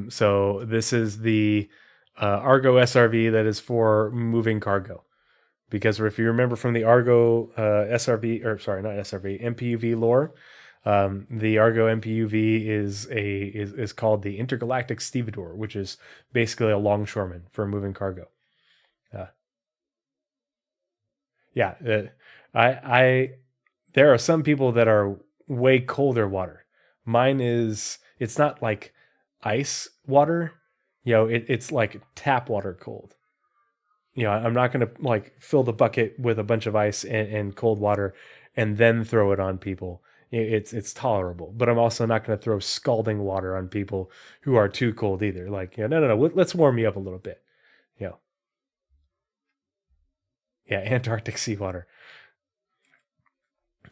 So this is the Argo SRV that is for moving cargo. Because if you remember from the Argo MPUV lore, the Argo MPUV is called the Intergalactic Stevedore, which is basically a longshoreman for moving cargo. There are some people that are way colder water. Mine it's not like ice water, it's like tap water cold. I'm not going to fill the bucket with a bunch of ice and cold water and then throw it on people. It's tolerable, but I'm also not going to throw scalding water on people who are too cold either. No, let's warm you up a little bit. Yeah, Antarctic seawater.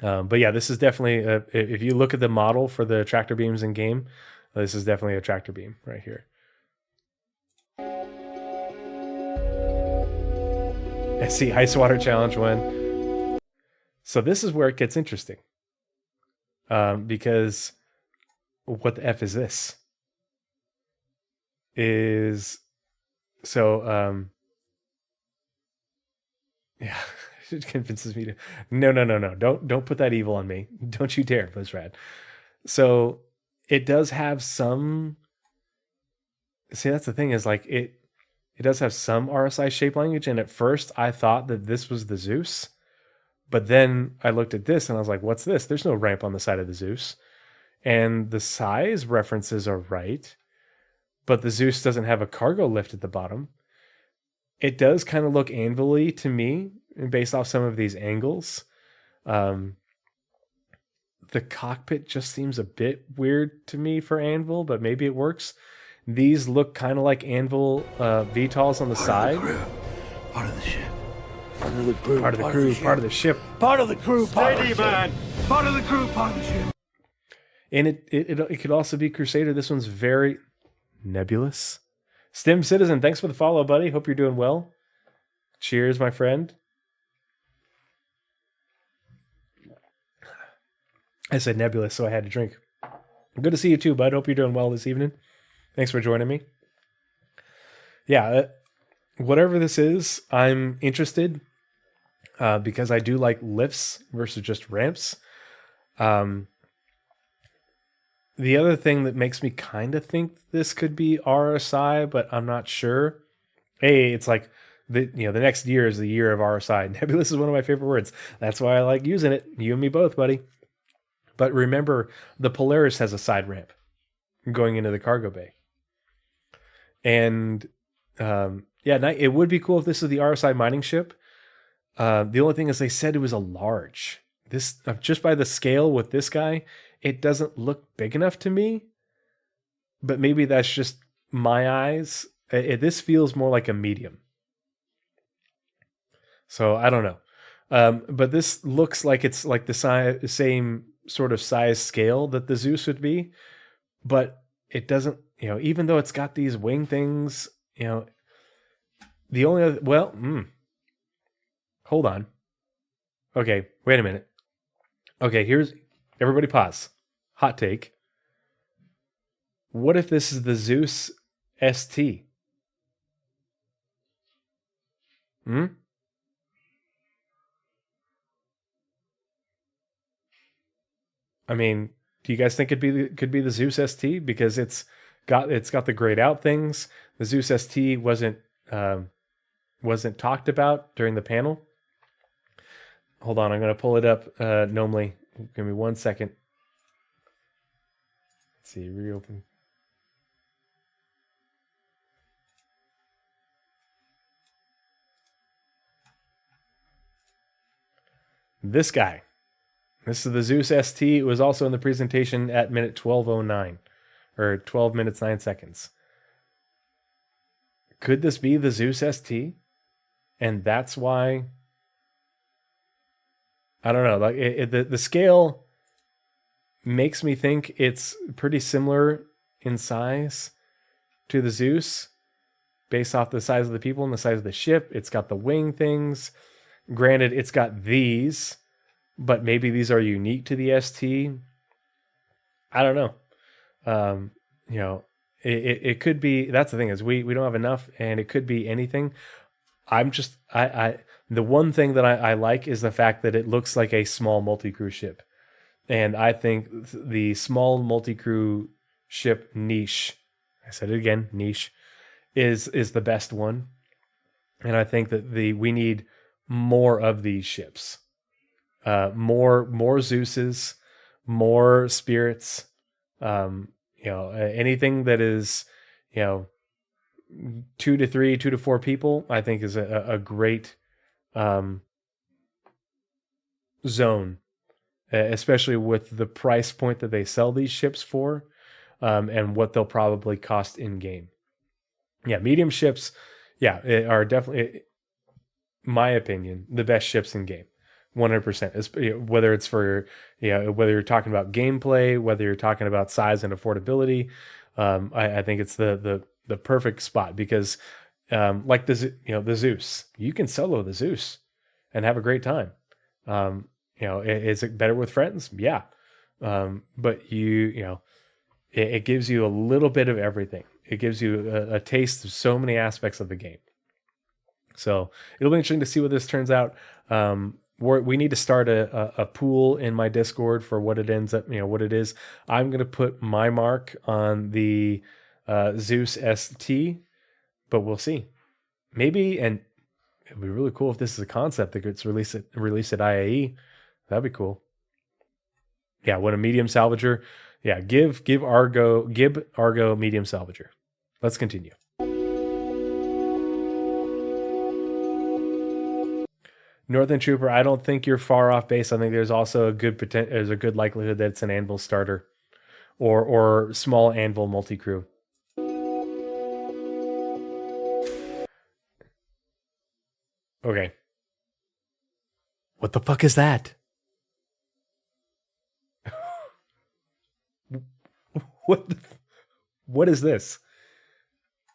But yeah, this is definitely, if you look at the model for the tractor beams in game, this is definitely a tractor beam right here. I see Ice Water Challenge win. So this is where it gets interesting. Because what the F is this? Yeah, it convinces me to no. Don't put that evil on me. Don't you dare, Blizzrad. So it does have some. See, that's the thing, is it does have some RSI shape language, and at first I thought that this was the Zeus, but then I looked at this and I was like, what's this? There's no ramp on the side of the Zeus. and the size references are right, but the Zeus doesn't have a cargo lift at the bottom. It does kind of look anvil-y to me based off some of these angles. The cockpit just seems a bit weird to me for Anvil, but maybe it works. These look kind of like Anvil VTOLs on the side. Part of the ship. Part of the crew. Part of the crew, part of the ship. Part of the crew. Part of the ship. Part of the crew. Part of the ship. And it could also be Crusader. This one's very nebulous. Stim Citizen, thanks for the follow, buddy. Hope you're doing well. Cheers, my friend. I said nebulous, so I had to drink. Good to see you too, bud. Hope you're doing well this evening. Thanks for joining me. Yeah, whatever this is, I'm interested because I do like lifts versus just ramps. The other thing that makes me kind of think this could be RSI, but I'm not sure. Hey, it's like the next year is the year of RSI. Nebulous is one of my favorite words. That's why I like using it. You and me both, buddy. But remember, the Polaris has a side ramp going into the cargo bay. And it would be cool if this is the RSI mining ship. The only thing is they said it was a large. This just by the scale with this guy, it doesn't look big enough to me. But maybe that's just my eyes. This feels more like a medium. So I don't know. But this looks like it's like the same sort of size scale that the Zeus would be. But it doesn't, even though it's got these wing things, the only other, hold on. Okay, wait a minute. Okay, everybody pause. Hot take. What if this is the Zeus ST? I mean, do you guys think it could be the Zeus ST because it's got the grayed out things? The Zeus ST wasn't talked about during the panel. Hold on, I'm going to pull it up. Normally, give me 1 second. Let's see, reopen. This guy. This is the Zeus ST. It was also in the presentation at minute 12:09 or 12 minutes 9 seconds. Could this be the Zeus ST? And that's why, I don't know, like the scale makes me think it's pretty similar in size to the Zeus based off the size of the people and the size of the ship. It's got the wing things. Granted, it's got these, but maybe these are unique to the ST. I don't know. It could be, that's the thing is we don't have enough and it could be anything. The one thing that I like is the fact that it looks like a small multi-crew ship. And I think the small multi-crew ship niche, I said it again, niche, is the best one. And I think that we need more of these ships. More Zeuses, more spirits, anything that is, 2 to 3, 2 to 4 people, I think is a great zone, especially with the price point that they sell these ships for, and what they'll probably cost in game. Yeah, medium ships, are definitely, my opinion, the best ships in game. 100%. Whether it's for, whether you're talking about gameplay, whether you're talking about size and affordability, I think it's the perfect spot because, like the Zeus, you can solo the Zeus and have a great time. Is it better with friends? Yeah. But it gives you a little bit of everything. It gives you a taste of so many aspects of the game. So it'll be interesting to see what this turns out. We need to start a pool in my Discord for what it ends up, what it is. I'm going to put my mark on the Zeus ST, but we'll see. Maybe, and it'd be really cool if this is a concept that gets released at IAE. That'd be cool. Yeah, when a medium salvager. Yeah, give Argo medium salvager. Let's continue. Northern Trooper, I don't think you're far off base. I think there's also a good likelihood that it's an anvil starter or small anvil multi-crew. Okay. What the fuck is that? What is this?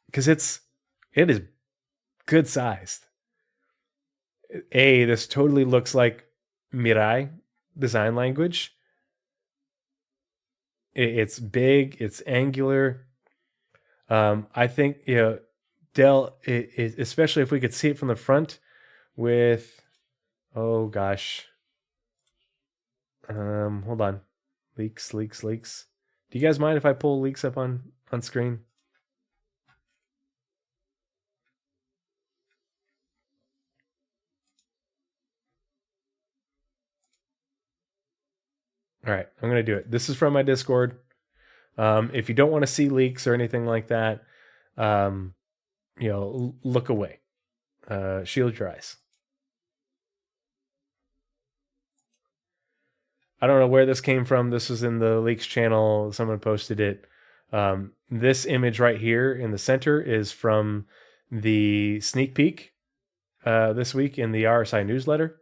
Because it is good sized. This totally looks like Mirai design language. It's big, it's angular. I think, Dell, especially if we could see it from the front with, oh gosh. Hold on. Leaks. Do you guys mind if I pull leaks up on screen? All right, I'm going to do it. This is from my Discord. If you don't want to see leaks or anything like that, look away. Shield your eyes. I don't know where this came from. This was in the leaks channel. Someone posted it. This image right here in the center is from the sneak peek this week in the RSI newsletter.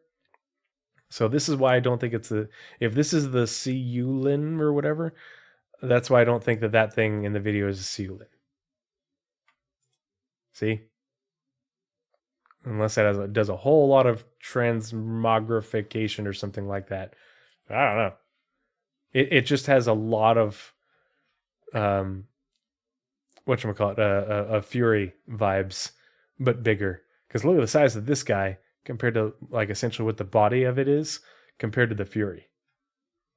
So this is why I don't think if this is the Seulin or whatever, that's why I don't think that thing in the video is a Seulin. See? Unless that does a whole lot of transmogrification or something like that. I don't know. It just has a lot of whatchamacallit, a Fury vibes, but bigger. Because look at the size of this guy compared to like essentially what the body of it is compared to the Fury.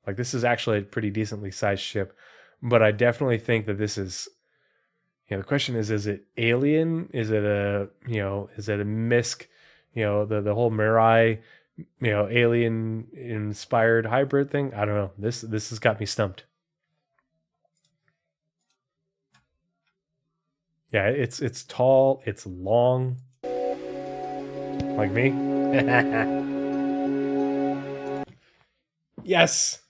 Like this is actually a pretty decently sized ship, but I definitely think that this is, the question is it alien? Is it a MISC, the whole Mirai, alien inspired hybrid thing? I don't know. This has got me stumped. Yeah, it's tall, it's long. Like me? Yes.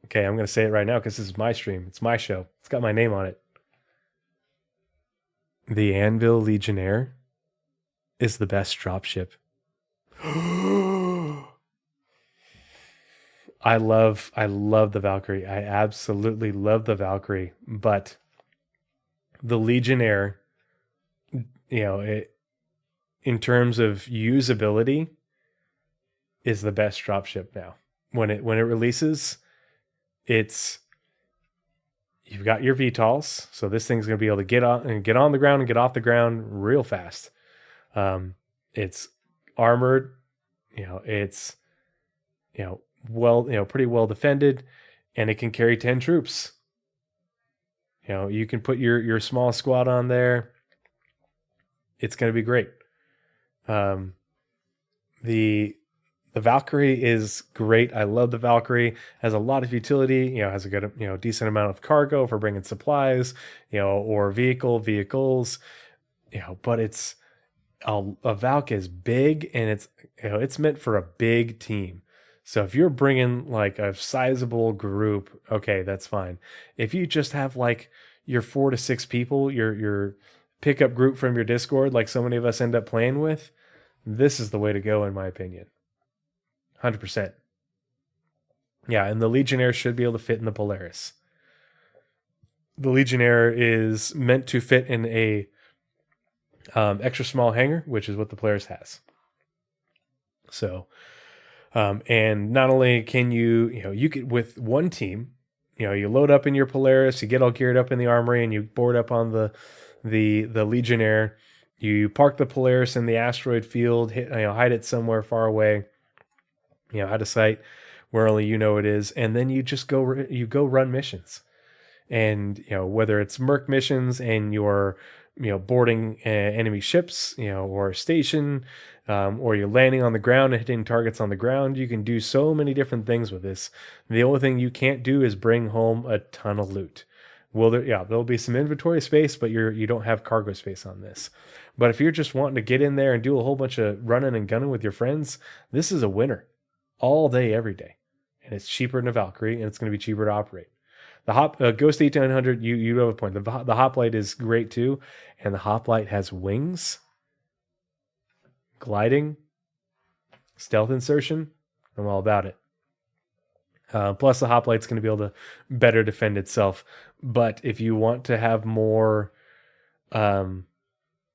Okay, I'm going to say it right now because this is my stream. It's my show. It's got my name on it. The Anvil Legionnaire is the best dropship. I love the Valkyrie. I absolutely love the Valkyrie, but the Legionnaire, in terms of usability, is the best dropship now. When it releases, you've got your VTOLs, so this thing's going to be able to get on the ground and get off the ground real fast. It's armored, it's pretty well defended, and it can carry 10 troops. You can put your small squad on there. It's going to be great. The Valkyrie is great. I love the Valkyrie. Has a lot of utility. Has a good, decent amount of cargo for bringing supplies, or vehicles. But it's a Valk is big, and it's meant for a big team. So if you're bringing like a sizable group, okay, that's fine. If you just have like your 4 to 6 people, your pickup group from your Discord, like so many of us end up playing with, this is the way to go, in my opinion. 100%. Yeah, and the Legionnaire should be able to fit in the Polaris. The Legionnaire is meant to fit in a extra small hangar, which is what the Polaris has. So, and not only can you could, with one team, you load up in your Polaris, you get all geared up in the armory, and you board up on the Legionnaire. You park the Polaris in the asteroid field, hide it somewhere far away, out of sight, where only it is, and then you just go run missions, and whether it's merc missions and you're boarding enemy ships, or a station, or you're landing on the ground and hitting targets on the ground. You can do so many different things with this. The only thing you can't do is bring home a ton of loot. Well, there'll be some inventory space, but you don't have cargo space on this. But if you're just wanting to get in there and do a whole bunch of running and gunning with your friends, this is a winner all day, every day. And it's cheaper than a Valkyrie, and it's going to be cheaper to operate. The Ghost 1800, you have a point. The Hoplite is great too, and the Hoplite has wings, gliding, stealth insertion. I'm all about it. Plus, the Hoplite's going to be able to better defend itself. But if you want to have more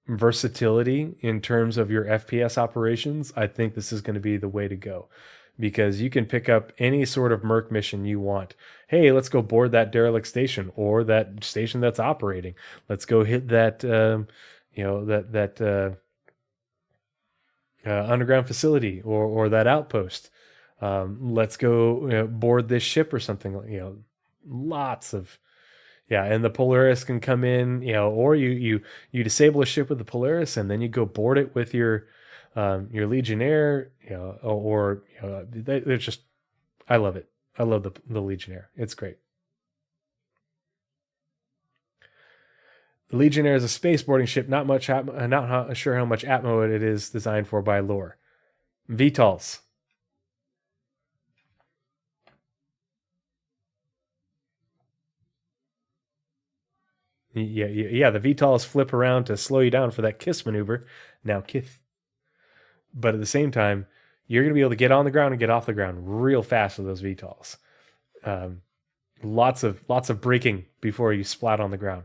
versatility in terms of your FPS operations, I think this is going to be the way to go. Because you can pick up any sort of merc mission you want. Hey, let's go board that derelict station or that station that's operating. Let's go hit that, underground facility or that outpost. Let's go board this ship or something. Lots of, and the Polaris can come in. Or you disable a ship with the Polaris and then you go board it with your Legionnaire. They're just, I love it. I love the Legionnaire. It's great. The Legionnaire is a space-boarding ship, not sure how much atmo it is designed for by lore. VTOLs. Yeah, the VTOLs flip around to slow you down for that kiss maneuver. Now, kith. But at the same time, you're going to be able to get on the ground and get off the ground real fast with those VTOLs. Lots of braking before you splat on the ground.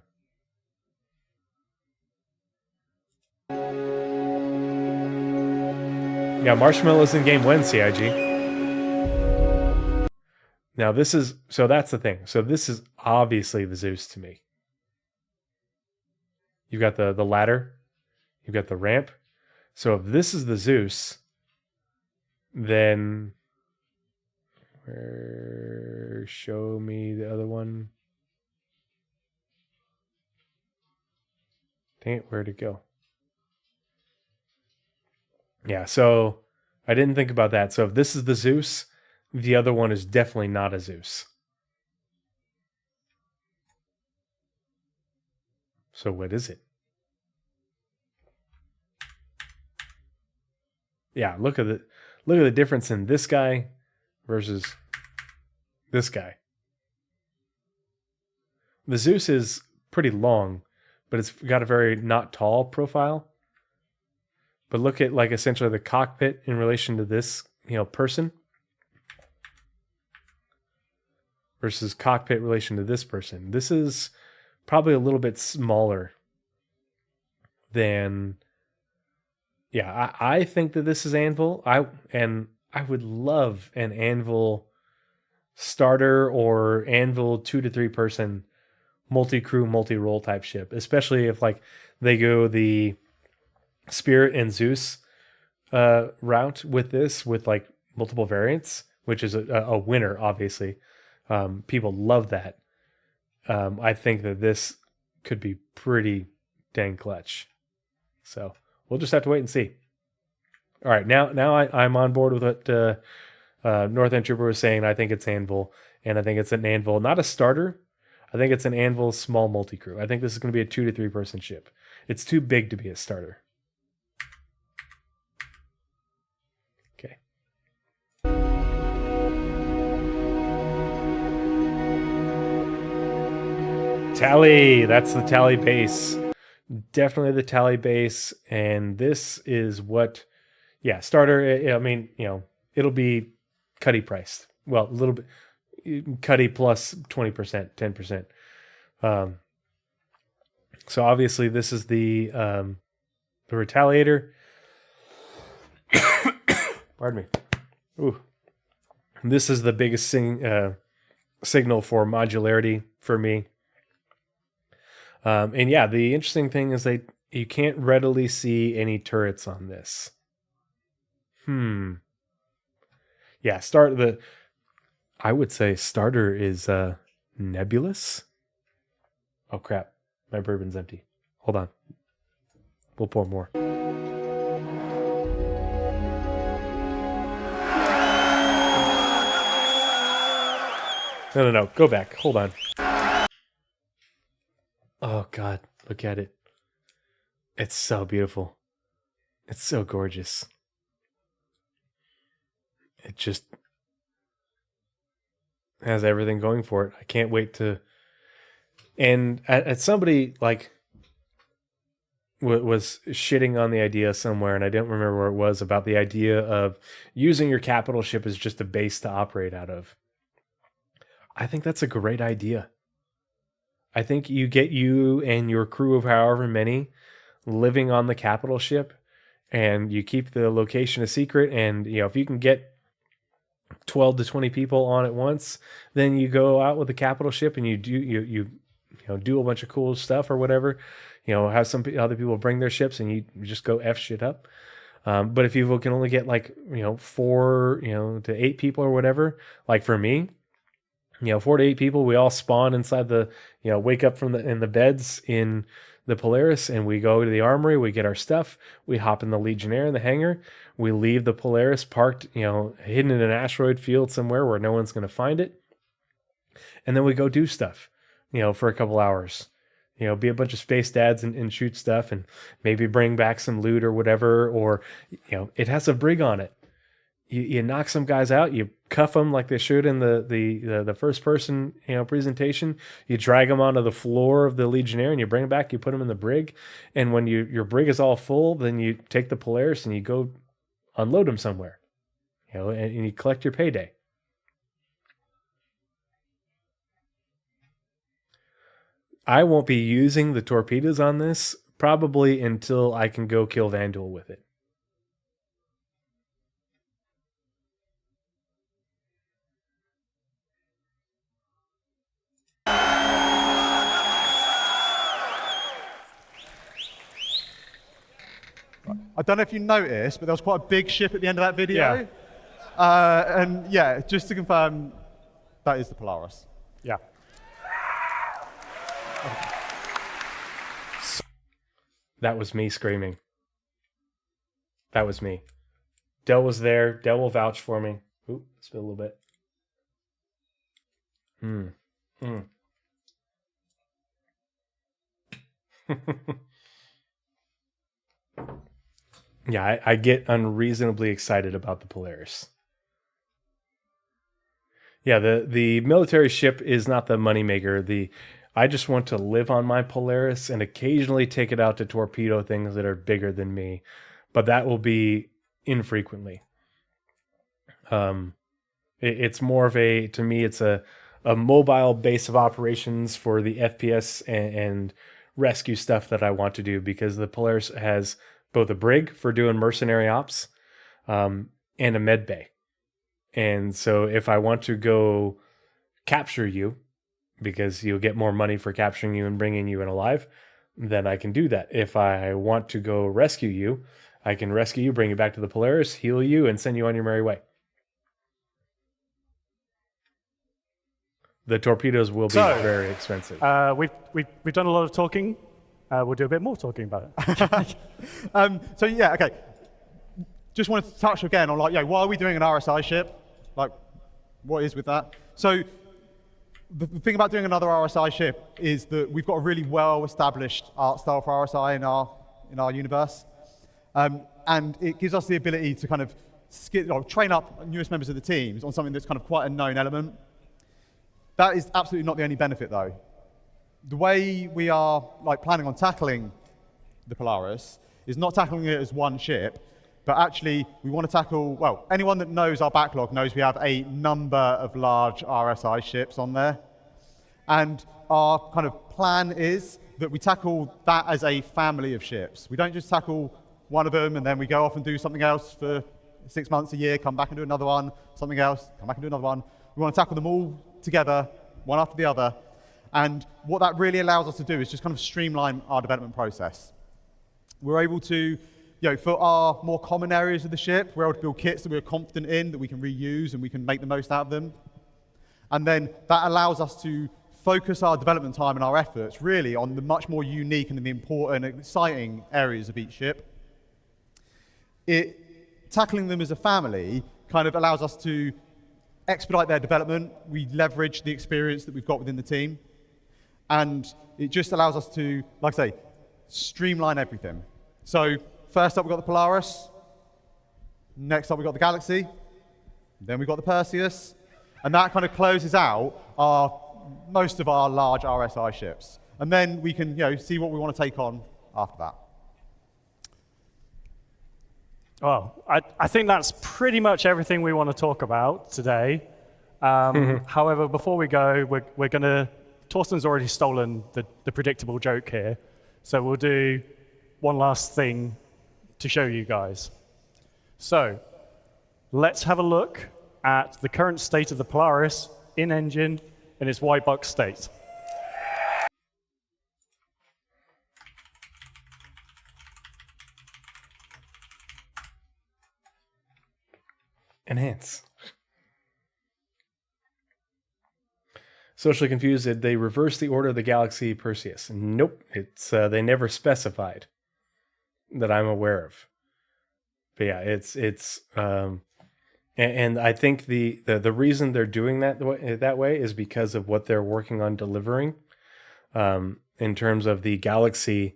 Yeah, Marshmallow's in game when, CIG. Now that's the thing. So this is obviously the Zeus to me. You've got the ladder. You've got the ramp. So if this is the Zeus, then show me the other one. Dang it, where'd it go? Yeah, so I didn't think about that. So if this is the Zeus, the other one is definitely not a Zeus. So what is it? Yeah, look at the difference in this guy versus this guy. The Zeus is pretty long, but it's got a very not tall profile. But look at essentially the cockpit in relation to this, person versus cockpit in relation to this person. This is probably a little bit smaller than. Yeah, I think that this is Anvil. I would love an Anvil starter or Anvil 2 to 3 person multi-crew, multi-role type ship, especially if they go the Spirit and Zeus route with this, with multiple variants, which is a winner, obviously. People love that. I think that this could be pretty dang clutch. So we'll just have to wait and see. All right, now I'm on board with what North End Trooper was saying. I think it's Anvil, and I think it's an Anvil, not a starter. I think it's an Anvil small multi-crew. I think this is going to be a 2 to 3 person ship. It's too big to be a starter. Okay. Tally, that's the Tally base. Definitely the Tally base, and this is what, starter. I mean, it'll be Cuddy priced. Well, a little bit Cuddy plus 20%, 10%. So obviously this is the Retaliator. Pardon me. Ooh, this is the biggest signal for modularity for me. And yeah, the interesting thing is you can't readily see any turrets on this. Yeah, I would say starter is nebulous. Oh crap, my bourbon's empty. Hold on. We'll pour more. No. Go back. Hold on. Oh, God. Look at it. It's so beautiful. It's so gorgeous. It just has everything going for it. I can't wait to... And at somebody, like, was shitting on the idea somewhere, and I don't remember where it was, about the idea of using your capital ship as just a base to operate out of. I think that's a great idea. I think you get you and your crew of however many living on the capital ship, and you keep the location a secret, and if you can get 12 to 20 people on at once, then you go out with the capital ship and you do a bunch of cool stuff or whatever. Have some other people bring their ships and you just go F shit up. But if you can only get 4 to 8 people or whatever, like for me, 4 to 8 people, we all spawn inside the wake up in the beds in the Polaris, and we go to the armory, we get our stuff, we hop in the Legionnaire in the hangar, we leave the Polaris parked hidden in an asteroid field somewhere where no one's going to find it, and then we go do stuff for a couple hours. Be a bunch of space dads and shoot stuff, and maybe bring back some loot or whatever. Or, it has a brig on it. You knock some guys out, you cuff them like they should in the first person presentation. You drag them onto the floor of the Legionnaire and you bring them back. You put them in the brig, and when your brig is all full, then you take the Polaris and you go unload them somewhere. And you collect your payday. I won't be using the torpedoes on this probably until I can go kill Vandal with it. I don't know if you noticed, but there was quite a big ship at the end of that video. Yeah. And yeah, just to confirm, that is the Polaris. Yeah. That was me screaming. That was me. Del was there. Del will vouch for me. Ooh, spit a little bit. Yeah, I get unreasonably excited about the Polaris. Yeah, the military ship is not the moneymaker. I just want to live on my Polaris and occasionally take it out to torpedo things that are bigger than me, but that will be infrequently. It's more of to me, it's a mobile base of operations for the FPS and rescue stuff that I want to do, because the Polaris has both a brig for doing mercenary ops and a med bay. And so if I want to go capture you, because you'll get more money for capturing you and bringing you in alive, then I can do that. If I want to go rescue you, I can rescue you, bring you back to the Polaris, heal you, and send you on your merry way. The torpedoes will be very expensive. We've done a lot of talking. We'll do a bit more talking about it. So yeah, okay. Just wanted to touch again on why are we doing an RSI ship? What is with that? So the thing about doing another RSI ship is that we've got a really well-established art style for RSI in our universe, and it gives us the ability to kind of train up newest members of the teams on something that's kind of quite a known element. That is absolutely not the only benefit, though. The way we are planning on tackling the Polaris is not tackling it as one ship, but actually we want to tackle, anyone that knows our backlog knows we have a number of large RSI ships on there. And our kind of plan is that we tackle that as a family of ships. We don't just tackle one of them and then we go off and do something else for 6 months, a year, come back and do another one, something else, come back and do another one. We want to tackle them all together, one after the other. And what that really allows us to do is just kind of streamline our development process. We're able to, for our more common areas of the ship, we're able to build kits that we're confident in, that we can reuse and we can make the most out of them. And then that allows us to focus our development time and our efforts really on the much more unique and the important and exciting areas of each ship. Tackling them as a family kind of allows us to expedite their development. We leverage the experience that we've got within the team. And it just allows us to, like I say, streamline everything. So first up, we've got the Polaris. Next up, we've got the Galaxy. Then we've got the Perseus. And that kind of closes out most of our large RSI ships. And then we can see what we want to take on after that. Well, I think that's pretty much everything we want to talk about today. However, before we go, we're going to... Torsten's already stolen the predictable joke here. So we'll do one last thing to show you guys. So let's have a look at the current state of the Polaris in engine in its white box state. Enhance. Socially confused, did they reverse the order of the Galaxy Perseus? Nope. It's they never specified that I'm aware of. But yeah, it's and I think the reason they're doing that way is because of what they're working on delivering. In terms of the Galaxy,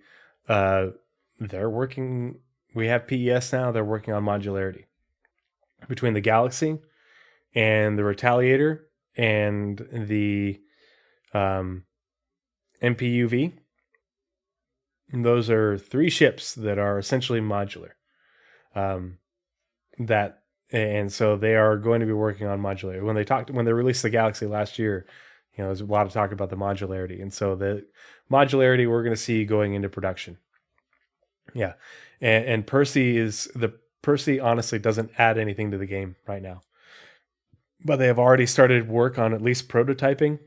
they're working. We have PES now. They're working on modularity between the Galaxy and the Retaliator and the MPUV. Those are 3 ships that are essentially modular. And so they are going to be working on modularity. When they released the Galaxy last year, there's a lot of talk about the modularity, and so the modularity we're going to see going into production. Yeah, and Percy honestly doesn't add anything to the game right now. But they have already started work on at least prototyping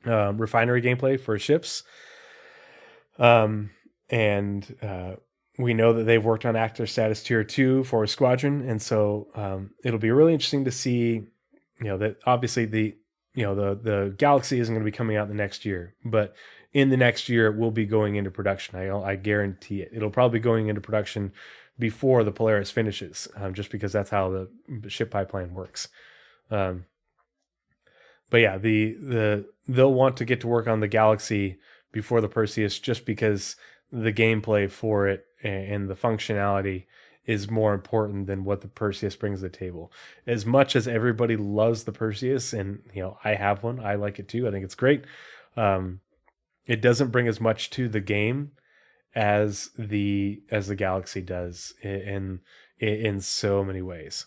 refinery gameplay for ships. We know that they've worked on actor status tier 2 for a squadron. And so it'll be really interesting to see, that obviously the Galaxy isn't going to be coming out the next year, but in the next year it will be going into production. I guarantee it. It'll probably be going into production before the Polaris finishes, just because that's how the ship pipeline works. But yeah, they'll want to get to work on the Galaxy before the Perseus, just because the gameplay for it and the functionality is more important than what the Perseus brings to the table. As much as everybody loves the Perseus, and I have one, I like it too. I think it's great. It doesn't bring as much to the game as the Galaxy does in so many ways.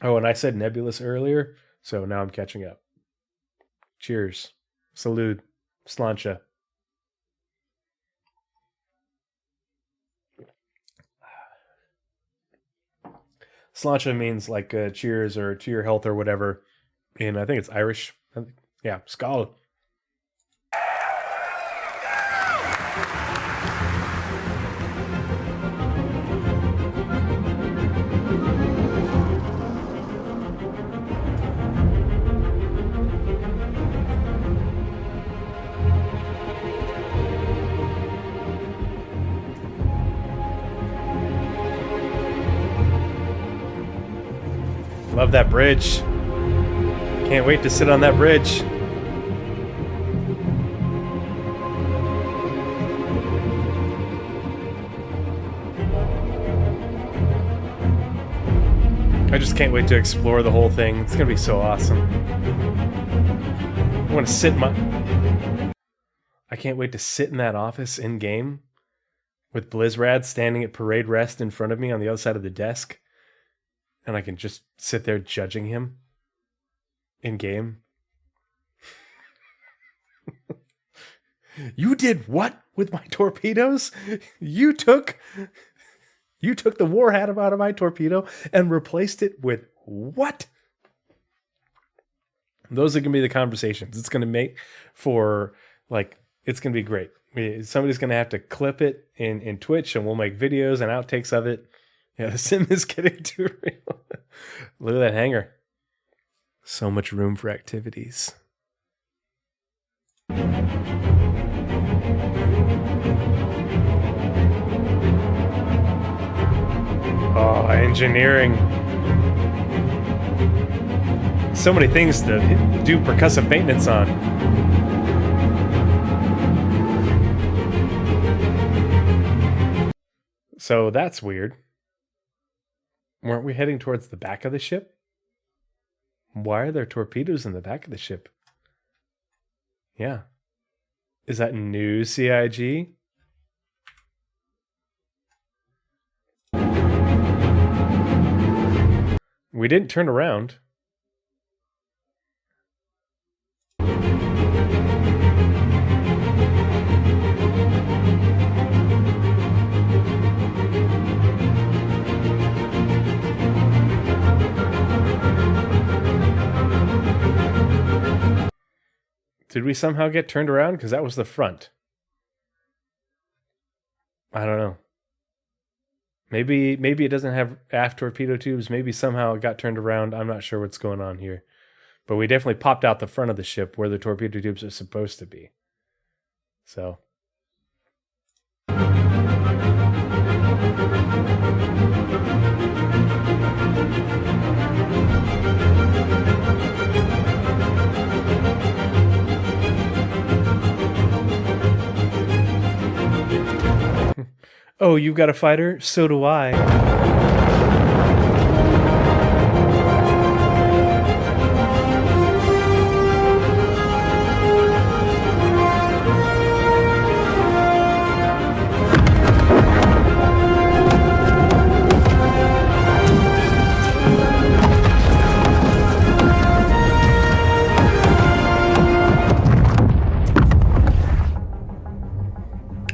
Oh, and I said nebulous earlier, so now I'm catching up. Cheers. Salud. Slancha. Slancha means like cheers or to your health or whatever. And I think it's Irish. Yeah, Skál. Love that bridge. Can't wait to sit on that bridge. I just can't wait to explore the whole thing. It's gonna be so awesome. I can't wait to sit in that office in game with Blizzrad standing at parade rest in front of me on the other side of the desk. And I can just sit there judging him in game. You did what with my torpedoes? You took the war hat out of my torpedo and replaced it with what? Those are going to be the conversations. It's going to make for, it's going to be great. Somebody's going to have to clip it in Twitch, and we'll make videos and outtakes of it. Yeah, the sim is getting too real. Look at that hangar. So much room for activities. Oh, engineering. so many things to do percussive maintenance on. So that's weird. Weren't we heading towards the back of the ship? Why are there torpedoes in the back of the ship? Yeah. Is that new CIG? We didn't turn around. Did we somehow get turned around? Because that was the front. I don't know. Maybe it doesn't have aft torpedo tubes. Maybe somehow it got turned around. I'm not sure what's going on here. But we definitely popped out the front of the ship where the torpedo tubes are supposed to be. So. Oh, you've got a fighter? So do I.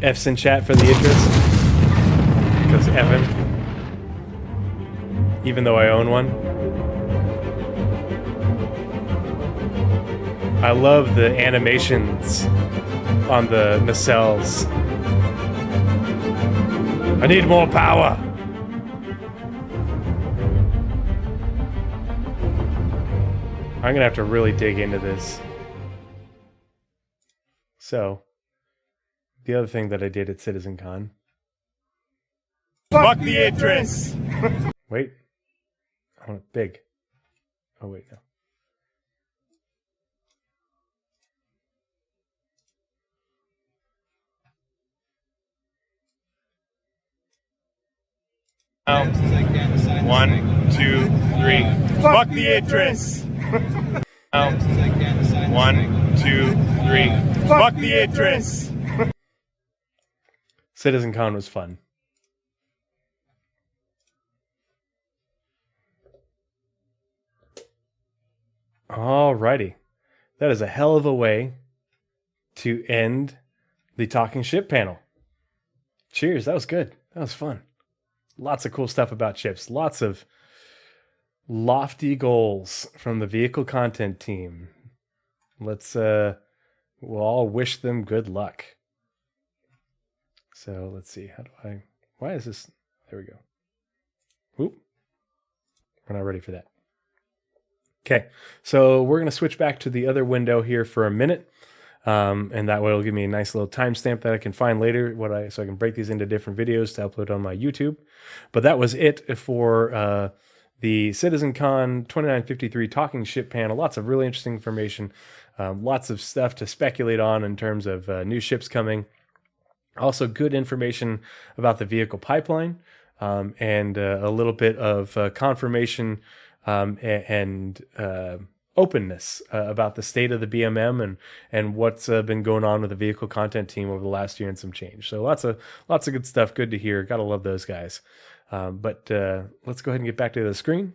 F's in chat for the interest. Because Evan, even though I own one. I love the animations on the nacelles. I need more power. I'm gonna have to really dig into this. So, the other thing that I did at CitizenCon. Fuck the entrance! Wait. I want it big. Oh, wait, no. One, two, three. Fuck the entrance! One, two, three. Fuck the entrance! CitizenCon was fun. Alrighty. That is a hell of a way to end the Talking Ship panel. Cheers, that was good. That was fun. Lots of cool stuff about ships. Lots of lofty goals from the vehicle content team. Let's we'll all wish them good luck. So let's see. Why is this? There we go. Whoop. We're not ready for that. Okay, so we're going to switch back to the other window here for a minute. And that way it'll give me a nice little timestamp that I can find later so I can break these into different videos to upload on my YouTube. But that was it for the CitizenCon 2953 Talking Ship panel. Lots of really interesting information. Lots of stuff to speculate on in terms of new ships coming. Also good information about the vehicle pipeline and a little bit of confirmation and openness about the state of the BMM and what's been going on with the vehicle content team over the last year and some change. So lots of good stuff. Good to hear. Gotta love those guys. But let's go ahead and get back to the screen